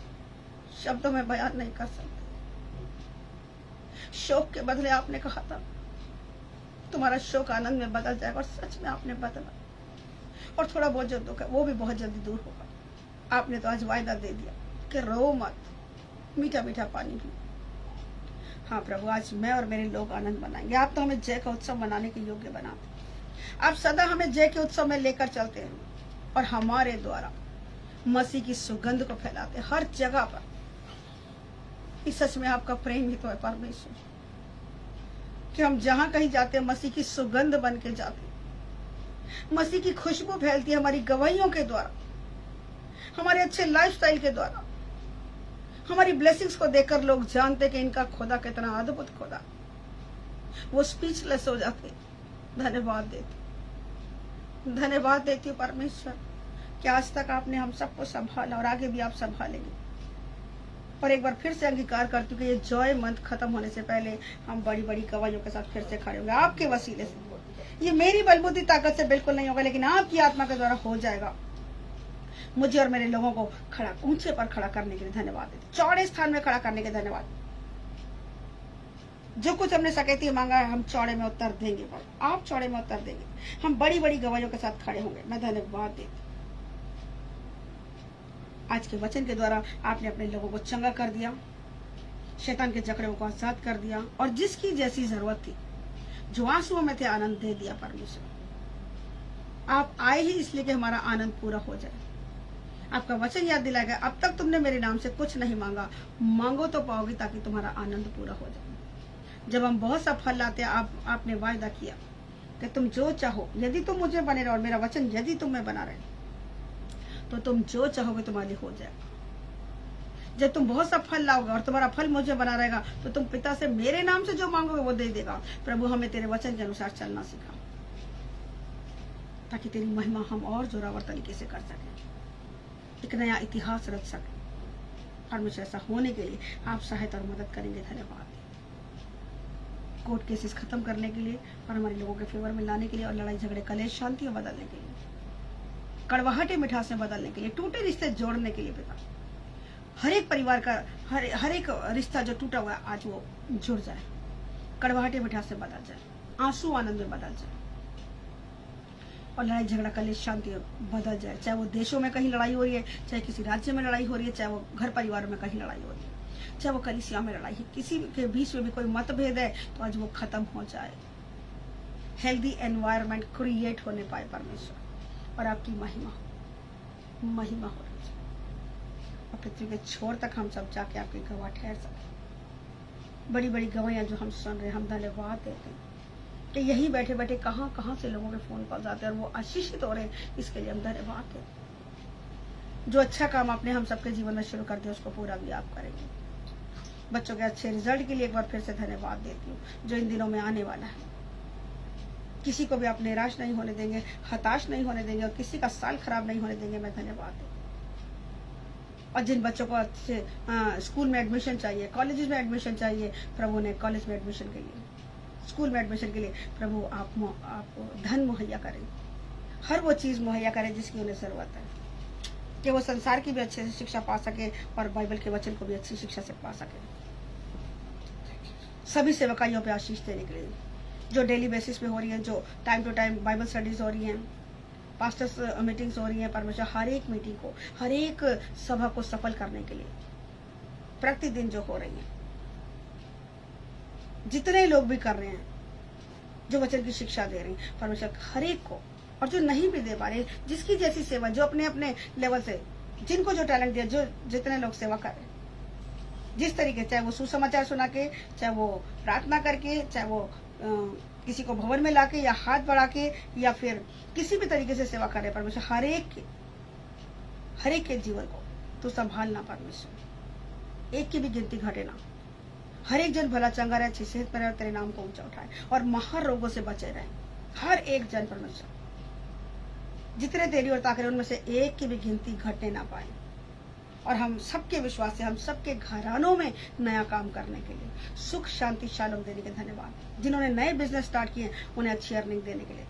शब्दों में बयान नहीं कर सकते। शोक के बदले आपने कहा था तुम्हारा शोक आनंद में बदल जाएगा, और सच में आपने बदला। और थोड़ा बहुत जो दुख है वो भी बहुत जल्दी दूर होगा। आपने तो आज वायदा दे दिया कि रो मत, मीठा मीठा पानी पी। हाँ प्रभु, आज मैं और मेरे लोग आनंद मनाएंगे। आप तो हमें जय का उत्सव मनाने के योग्य बनाते, आप सदा हमें जय के उत्सव में लेकर चलते हैं, और हमारे द्वारा मसीह की सुगंध को फैलाते हर जगह पर। इस सच में आपका प्रेम ही तो है परमेश्वर, कि हम जहां कहीं जाते हैं मसीह की सुगंध बन के जाते हैं। मसीह की खुशबू फैलती है हमारी गवाहियों के द्वारा, हमारे अच्छे लाइफस्टाइल के द्वारा। हमारी ब्लेसिंग्स को देखकर लोग जानते कि इनका खुदा कितना अद्भुत खुदा, वो स्पीचलेस हो जाते। धन्यवाद देती हूँ परमेश्वर कि आज तक आपने हम सबको संभाला और आगे भी आप संभालेंगे। और एक बार फिर से अंगीकार करती हूँ कि ये जॉय मंथ खत्म होने से पहले हम बड़ी बड़ी गवाहियों के साथ फिर से खड़े होंगे आपके वसीले से। ये मेरी बलबुद्धि ताकत से बिल्कुल नहीं होगा, लेकिन आपकी आत्मा के द्वारा हो जाएगा। मुझे और मेरे लोगों को खड़ा ऊंचे पर खड़ा करने के लिए धन्यवाद देते, चौड़े स्थान में खड़ा करने के धन्यवाद। जो कुछ हमने सकैती मांगा है हम चौड़े में उत्तर देंगे, पर आप चौड़े में उत्तर देंगे, हम बड़ी बड़ी गवाहियों के साथ खड़े होंगे। मैं धन्यवाद देती। आज के वचन के द्वारा आपने अपने लोगों को चंगा कर दिया, शैतान के जकड़ों को आजाद कर दिया, और जिसकी जैसी जरूरत थी, जो आंसुओं में थे, आनंद दे दिया। परमेश्वर आप आए ही इसलिए कि हमारा आनंद पूरा हो जाए। आपका वचन याद दिलाएगा, अब तक तुमने मेरे नाम से कुछ नहीं मांगा, मांगो तो पाओगे ताकि तुम्हारा आनंद पूरा हो जाए। जब हम बहुत सा फल लाते हैं, आपने वायदा किया कि तुम जो चाहो, यदि तुम मुझे बने रहो और मेरा वचन यदि तुम में बना रहे, तो तुम जो चाहोगे तुम्हारे लिए हो जाएगा। जब तुम बहुत सा फल लाओगे और तुम्हारा फल मुझे बना रहेगा, तो तुम पिता से मेरे नाम से जो मांगोगे वो दे देगा। प्रभु हमें तेरे वचन के अनुसार चलना सिखा, ताकि तेरी महिमा हम और जोरावर तरीके से कर सकें, एक नया इतिहास रच सके। परमेश्वर ऐसा होने के लिए आप सहायता और मदद करेंगे। धन्यवाद। कोर्ट केसेस खत्म करने के लिए और हमारे लोगों के फेवर में लाने के लिए, और लड़ाई झगड़े कलेश शांति में बदलने के लिए, कड़वाहटे मिठास में बदलने के लिए, टूटे रिश्ते जोड़ने के लिए पिता, हर एक परिवार का हर एक रिश्ता जो टूटा हुआ है आज वो जुड़ जाए, कड़वाहटे मिठास में बदल जाए, आंसू आनंद में बदल जाए, और लड़ाई झगड़ा कलेश शांति में बदल जाए। चाहे वो देशों में कहीं लड़ाई हो रही है, चाहे किसी राज्य में लड़ाई हो रही है, चाहे वो घर परिवार में कहीं लड़ाई हो रही है, चाहे वो कलीसिया में लड़ाई है, किसी के बीच में भी कोई मतभेद है, तो आज वो खत्म हो जाए। हेल्दी एनवायरनमेंट क्रिएट होने पाए परमेश्वर, और आपकी महिमा हो रही है, और पृथ्वी के छोर तक हम सब जाके आपके गवाह ठहर सके। बड़ी बड़ी गवाहियां जो हम सुन रहे हैं, हम धन्यवाद देते हैं कि यही बैठे बैठे कहां कहां से लोगों के फोन कॉल आते हैं और वो आशीषित हो रहे हैं। इसके लिए हम धन्यवाद देते हैं। जो अच्छा काम आपने हम सबके जीवन में शुरू कर दिया, उसको पूरा भी आप करेंगे। बच्चों के अच्छे रिजल्ट के लिए एक बार फिर से धन्यवाद देती हूँ, जो इन दिनों में आने वाला है। किसी को भी आप निराश नहीं होने देंगे, हताश नहीं होने देंगे, और किसी का साल खराब नहीं होने देंगे। मैं धन्यवाद दूँ। और जिन बच्चों को अच्छे स्कूल में एडमिशन चाहिए, कॉलेज में एडमिशन चाहिए, प्रभु ने कॉलेज में एडमिशन के लिए, स्कूल में एडमिशन के लिए प्रभु आप धन मुहैया करें, हर वो चीज मुहैया करें जिसकी उन्हें जरूरत है, कि वो संसार की भी अच्छे से शिक्षा पा सके और बाइबल के वचन को भी अच्छी शिक्षा से पा सके। सभी सेवकाइयों पे आशीष देने के लिए, जो डेली बेसिस पे हो रही है, जो time to time Bible studies हो रही हैं, पास्टर्स मीटिंग्स हो रही हैं, परमेश्वर हर एक मीटिंग को, हर एक सभा को सफल करने के लिए प्रतिदिन जो हो रही है, जितने लोग भी कर रहे हैं, जो वचन की शिक्षा दे रहे हैं, परमेश्वर हर एक को, और जो नहीं भी दे पा रहे, जिसकी जैसी सेवा, जो अपने अपने लेवल से, जिनको जो टैलेंट दिया, जो जितने लोग सेवा कर रहे हैं, जिस तरीके, चाहे वो सुसमाचार सुना के, चाहे वो प्रार्थना करके, चाहे वो किसी को भवन में लाके, या हाथ बढ़ा के, या फिर किसी भी तरीके से सेवा कर रहे, परमेश्वर हर एक के जीवन को तो संभालना। परमेश्वर एक की भी गिनती घटे ना, हर एक जन भला चंगा रहे, अच्छी सेहत में रहे, तेरे नाम को ऊंचा उठाए, और महान रोगों से बचे रहे हर एक जन। परमेश्वर जितने तेरी और ताक रहे, उनमें से एक की भी गिनती घटने ना पाए, और हम सबके विश्वास से, हम सबके घरानों में नया काम करने के लिए, सुख शांति शालोम देने के धन्यवाद। जिन्होंने नए बिजनेस स्टार्ट किए, उन्हें अच्छी अर्निंग देने के लिए,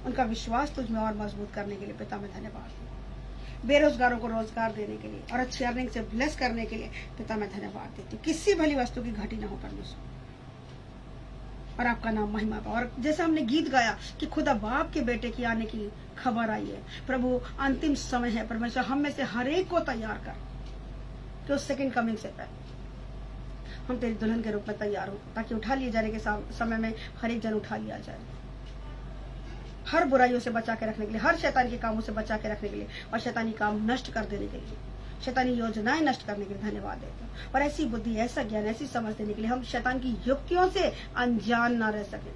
उनका विश्वास तुझ में और मजबूत करने के लिए पिता में धन्यवाद। बेरोजगारों को रोजगार देने के लिए और अच्छी अर्निंग से ब्लेस करने के लिए पिता मैं धन्यवाद देती हूँ। किसी भली वस्तु की घटी ना हो परमेश्वर, और आपका नाम महिमा पा। और जैसा हमने गीत गाया कि खुदा बाप के बेटे की आने की खबर आई है, प्रभु अंतिम समय है परमेश्वर, हम में से हर एक को तैयार कर कि उस सेकंड कमिंग से पहले हम तेरी दुल्हन के रूप में तैयार हो, ताकि उठा लिए जाने के समय में हर एक जन उठा लिया जाए, हर बुराइयों से बचा के रखने के लिए, हर शैतान के कामों से बचा के रखने के लिए, और शैतानी काम नष्ट कर देने के लिए, शैतानी योजनाएं नष्ट करने के लिए धन्यवाद देते हैं। और ऐसी बुद्धि, ऐसा ज्ञान, ऐसी समझ देने के लिए हम शैतान की युक्तियों से अनजान ना रह सके।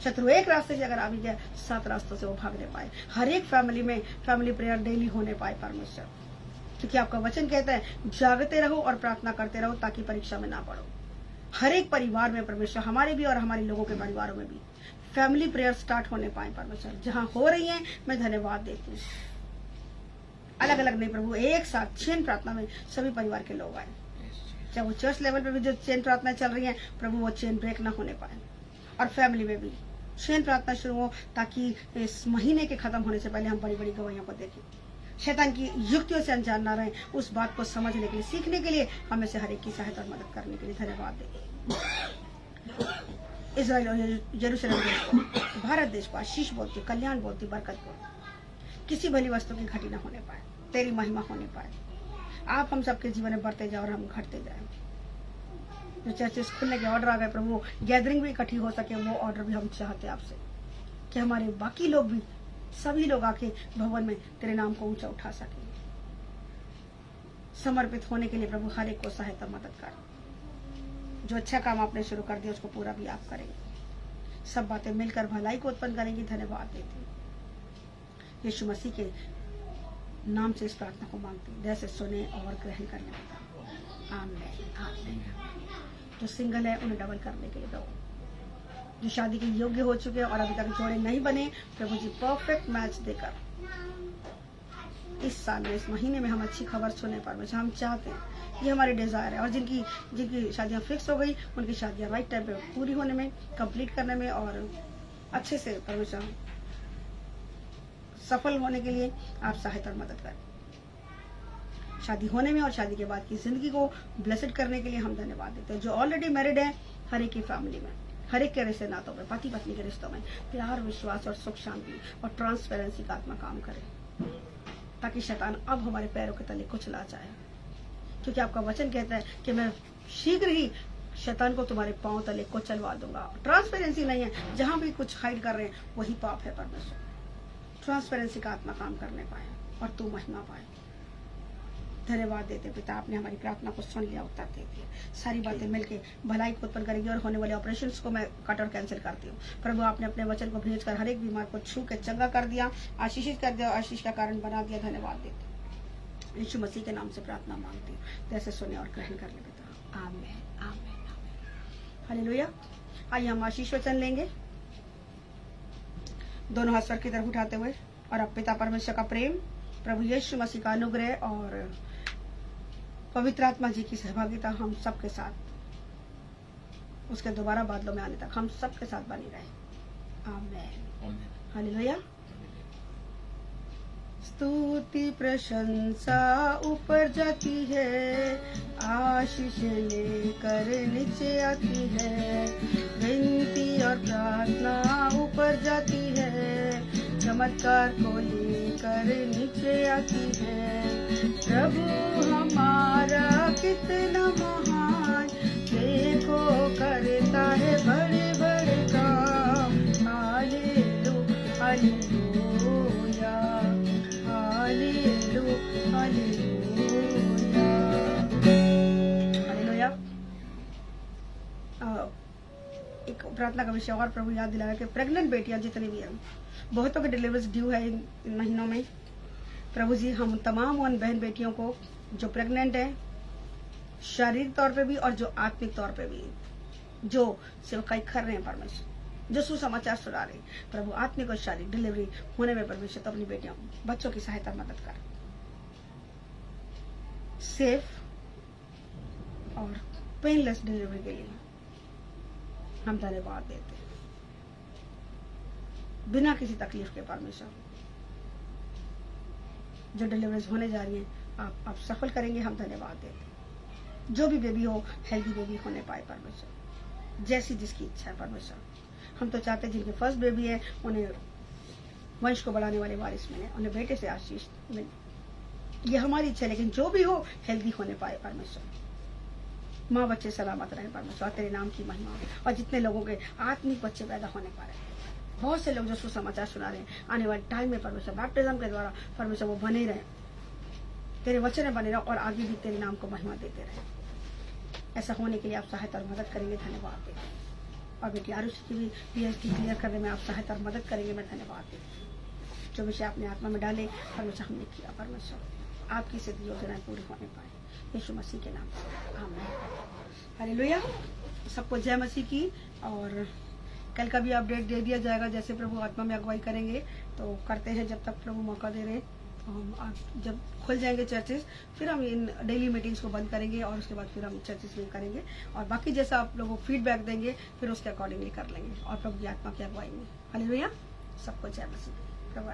शत्रु एक रास्ते से अगर आ भी गया, 7 रास्तों से वो भागने पाए। हर एक फैमिली में फैमिली प्रेयर डेली होने पाए परमेश्वर, क्योंकि आपका वचन कहता है जागते रहो और प्रार्थना करते रहो ताकि परीक्षा में ना पड़ो। हर एक परिवार में परमेश्वर, हमारे भी और हमारे लोगों के परिवारों में भी फैमिली प्रेयर स्टार्ट होने पाए परमेश्वर। जहां हो रही है मैं धन्यवाद देती हूँ। अलग अलग नहीं प्रभु, एक साथ चेन प्रार्थना में सभी परिवार के लोग आए। चाहे वो चर्च लेवल पे भी जो चेन प्रार्थना चल रही है प्रभु, वो चेन ब्रेक ना होने पाए, और फैमिली में भी चेन प्रार्थना शुरू हो, ताकि इस महीने के खत्म होने से पहले हम बड़ी बड़ी गवाहियों को देखें। शैतान की युक्तियों से अनजान ना रहें, उस बात को समझने के लिए, सीखने के लिए हमें से हर एक की सहायता और मदद करने के लिए धन्यवाद दें। इजराइल और यरूशलेम देश को, भारत देश को आशीष बोलती, कल्याण बोलती, बरकत बोलती, किसी भली वस्तु की घटी न होने पाए, तेरी महिमा होने पाए। आप हम सबके जीवन में बढ़ते जाए और हम घटते जाए। जो चर्चेस खुलने के ऑर्डर आ गए प्रभु, गैदरिंग भी इकट्ठी हो सके, वो ऑर्डर भी हम चाहते हैं आपसे, कि हमारे बाकी लोग भी, सभी लोग आके भवन में तेरे नाम को ऊंचा उठा सके। समर्पित होने के लिए प्रभु हर एक को सहायता मदद कर। जो अच्छा काम आपने शुरू कर दिया उसको पूरा भी आप करेंगे। सब बातें मिलकर भलाई को उत्पन्न करेंगी। धन्यवाद देते हैं यीशु मसीह के नाम से इस प्रार्थना को मांगते हैं। जैसे सुने और ग्रहण करने का। आमीन आमीन। जो सिंगल है उन्हें डबल करने के लिए दो। जो शादी के योग्य हो चुके हैं और अभी तक जोड़े नहीं बने, प्रभु जी परफेक्ट मैच देकर इस साल में, इस महीने में हम अच्छी खबर सुने परमेश्वर, हम चाहते हैं, ये हमारी डिजायर है। और जिनकी शादियां फिक्स हो गई, उनकी शादियां राइट टाइम पे पूरी होने में, कंप्लीट करने में और अच्छे से परमेश्वर सफल होने के लिए आप सहायता और मदद करें। शादी होने में और शादी के बाद की जिंदगी को ब्लेसड करने के लिए हम धन्यवाद देते हैं। जो ऑलरेडी मैरिड है, हर एक की फैमिली में, हर एक के रिश्ते नातों में, पति पत्नी के रिश्तों में प्यार, विश्वास और सुख शांति और ट्रांसपेरेंसी का आत्मा काम करे, ताकि शैतान अब हमारे पैरों के तले कुचला जाए। क्योंकि आपका वचन कहता है कि मैं शीघ्र ही शैतान को तुम्हारे पांव तले कुचलवा दूंगा। ट्रांसपेरेंसी नहीं है, जहां भी कुछ हाइड कर रहे हैं वही पाप है परमेश्वर। ट्रांसपेरेंसी का आत्मा काम करने पाए और तू महिमा पाए। धन्यवाद देते पिता, आपने हमारी प्रार्थना को सुन लिया, उत्तर दे दिया। सारी बातें मिलके भलाई को उत्पन्न करेंगी और होने वाले ऑपरेशंस को मैं कट और कैंसिल करती हूँ। प्रभु आपने अपने वचन को भेजकर हर एक बीमार को छू के चंगा कर दिया, आशीषित कर दिया, आशीष का कारण बना दिया। धन्यवाद देते यीशु मसीह के नाम से प्रार्थना मांगती हूँ। जैसे सुने और ग्रहण कर ले पिता। आमीन आमीन आमीन। हालेलुया। आइए हम आशीष वचन लेंगे, दोनों हाथ स्वर की तरफ उठाते हुए। और अब पिता परमेश्वर का प्रेम, प्रभु यीशु मसीह का अनुग्रह और पवित्र आत्मा जी की सहभागिता हम सबके साथ, उसके दोबारा बादलों में आने तक हम सबके साथ बनी रहे। आमीन। हालेलुया। स्तुति प्रशंसा ऊपर जाती है, आशीष लेकर नीचे आती है। विनती और प्रार्थना ऊपर जाती है, चमत्कार को लेकर नीचे आती है। प्रभु हमारा कितना महान, देखो करता है बड़े बड़े काम। Hallelujah hallelujah hallelujah hallelujah hallelujah. एक प्रार्थना का विषय और प्रभु याद दिलाया कि प्रेग्नेंट बेटियां जितनी भी हैं, बहुतों के डिलीवरीज ड्यू है इन महीनों में। प्रभु जी हम तमाम उन बहन बेटियों को जो प्रेग्नेंट है, शारीरिक तौर पे भी और जो आत्मिक तौर पे भी, जो सेवकाई कर रहे हैं परमेश्वर, जो सुसमाचार सुना रहे हैं, प्रभु आत्मिक और शारीरिक डिलीवरी होने में परमेश्वर तो अपनी बेटियों बच्चों की सहायता मदद कर, सेफ और पेनलेस डिलीवरी के लिए हम धन्यवाद देते हैं। बिना किसी तकलीफ के परमेश्वर जो डिलीवरीज होने जा रही हैं आप सफल करेंगे, हम धन्यवाद देते हैं। जो भी बेबी हो, हेल्दी बेबी होने पाए परमेश्वर, जैसी जिसकी इच्छा है परमेश्वर। हम तो चाहते हैं जिनके फर्स्ट बेबी है उन्हें वंश को बढ़ाने वाले वारिस मिले, उन्हें बेटे से आशीष मिले, ये हमारी इच्छा है। लेकिन जो भी हो हेल्दी होने पाए परमेश्वर, माँ बच्चे सलामत रहे परमेश्वर, तेरे नाम की महिमा हो। और जितने लोगों के आत्मिक बच्चे पैदा होने पा रहे हैं, बहुत से लोग जो सुसमाचार सुना रहे हैं, आने वाले टाइम में परमेश्वर बैप्टिज्म के द्वारा परमेश्वर वो बने रहे, तेरे वचन में बने रहे और आगे भी तेरे नाम को महिमा देते रहे। ऐसा होने के लिए आप सहायता और मदद करेंगे, धन्यवाद देंगे। और बेटी आरुषि की भी PhD क्लियर करने में आप सहायता और मदद करेंगे, मैं धन्यवाद देंगे। जो विषय आपने आत्मा में डाले परमेश्वर हमने किया, परमेश्वर आपकी सिद्ध योजनाएं पूरी होने पाए यीशु मसीह के नाम से आमीन। हालेलुया। सबको जय मसीह की। और कल का भी अपडेट दे दिया जाएगा, जैसे प्रभु आत्मा में अगुवाई करेंगे तो करते हैं जब तक प्रभु मौका दे रहे। तो हम जब खुल जाएंगे चर्चेस, फिर हम इन डेली मीटिंग्स को बंद करेंगे और उसके बाद फिर हम चर्चेस में करेंगे, और बाकी जैसा आप लोगों को फीडबैक देंगे फिर उसके अकॉर्डिंगली कर लेंगे और प्रभु की आत्मा की अगुवाई में। हालेलुया। सबको जय मसीह। प्रभु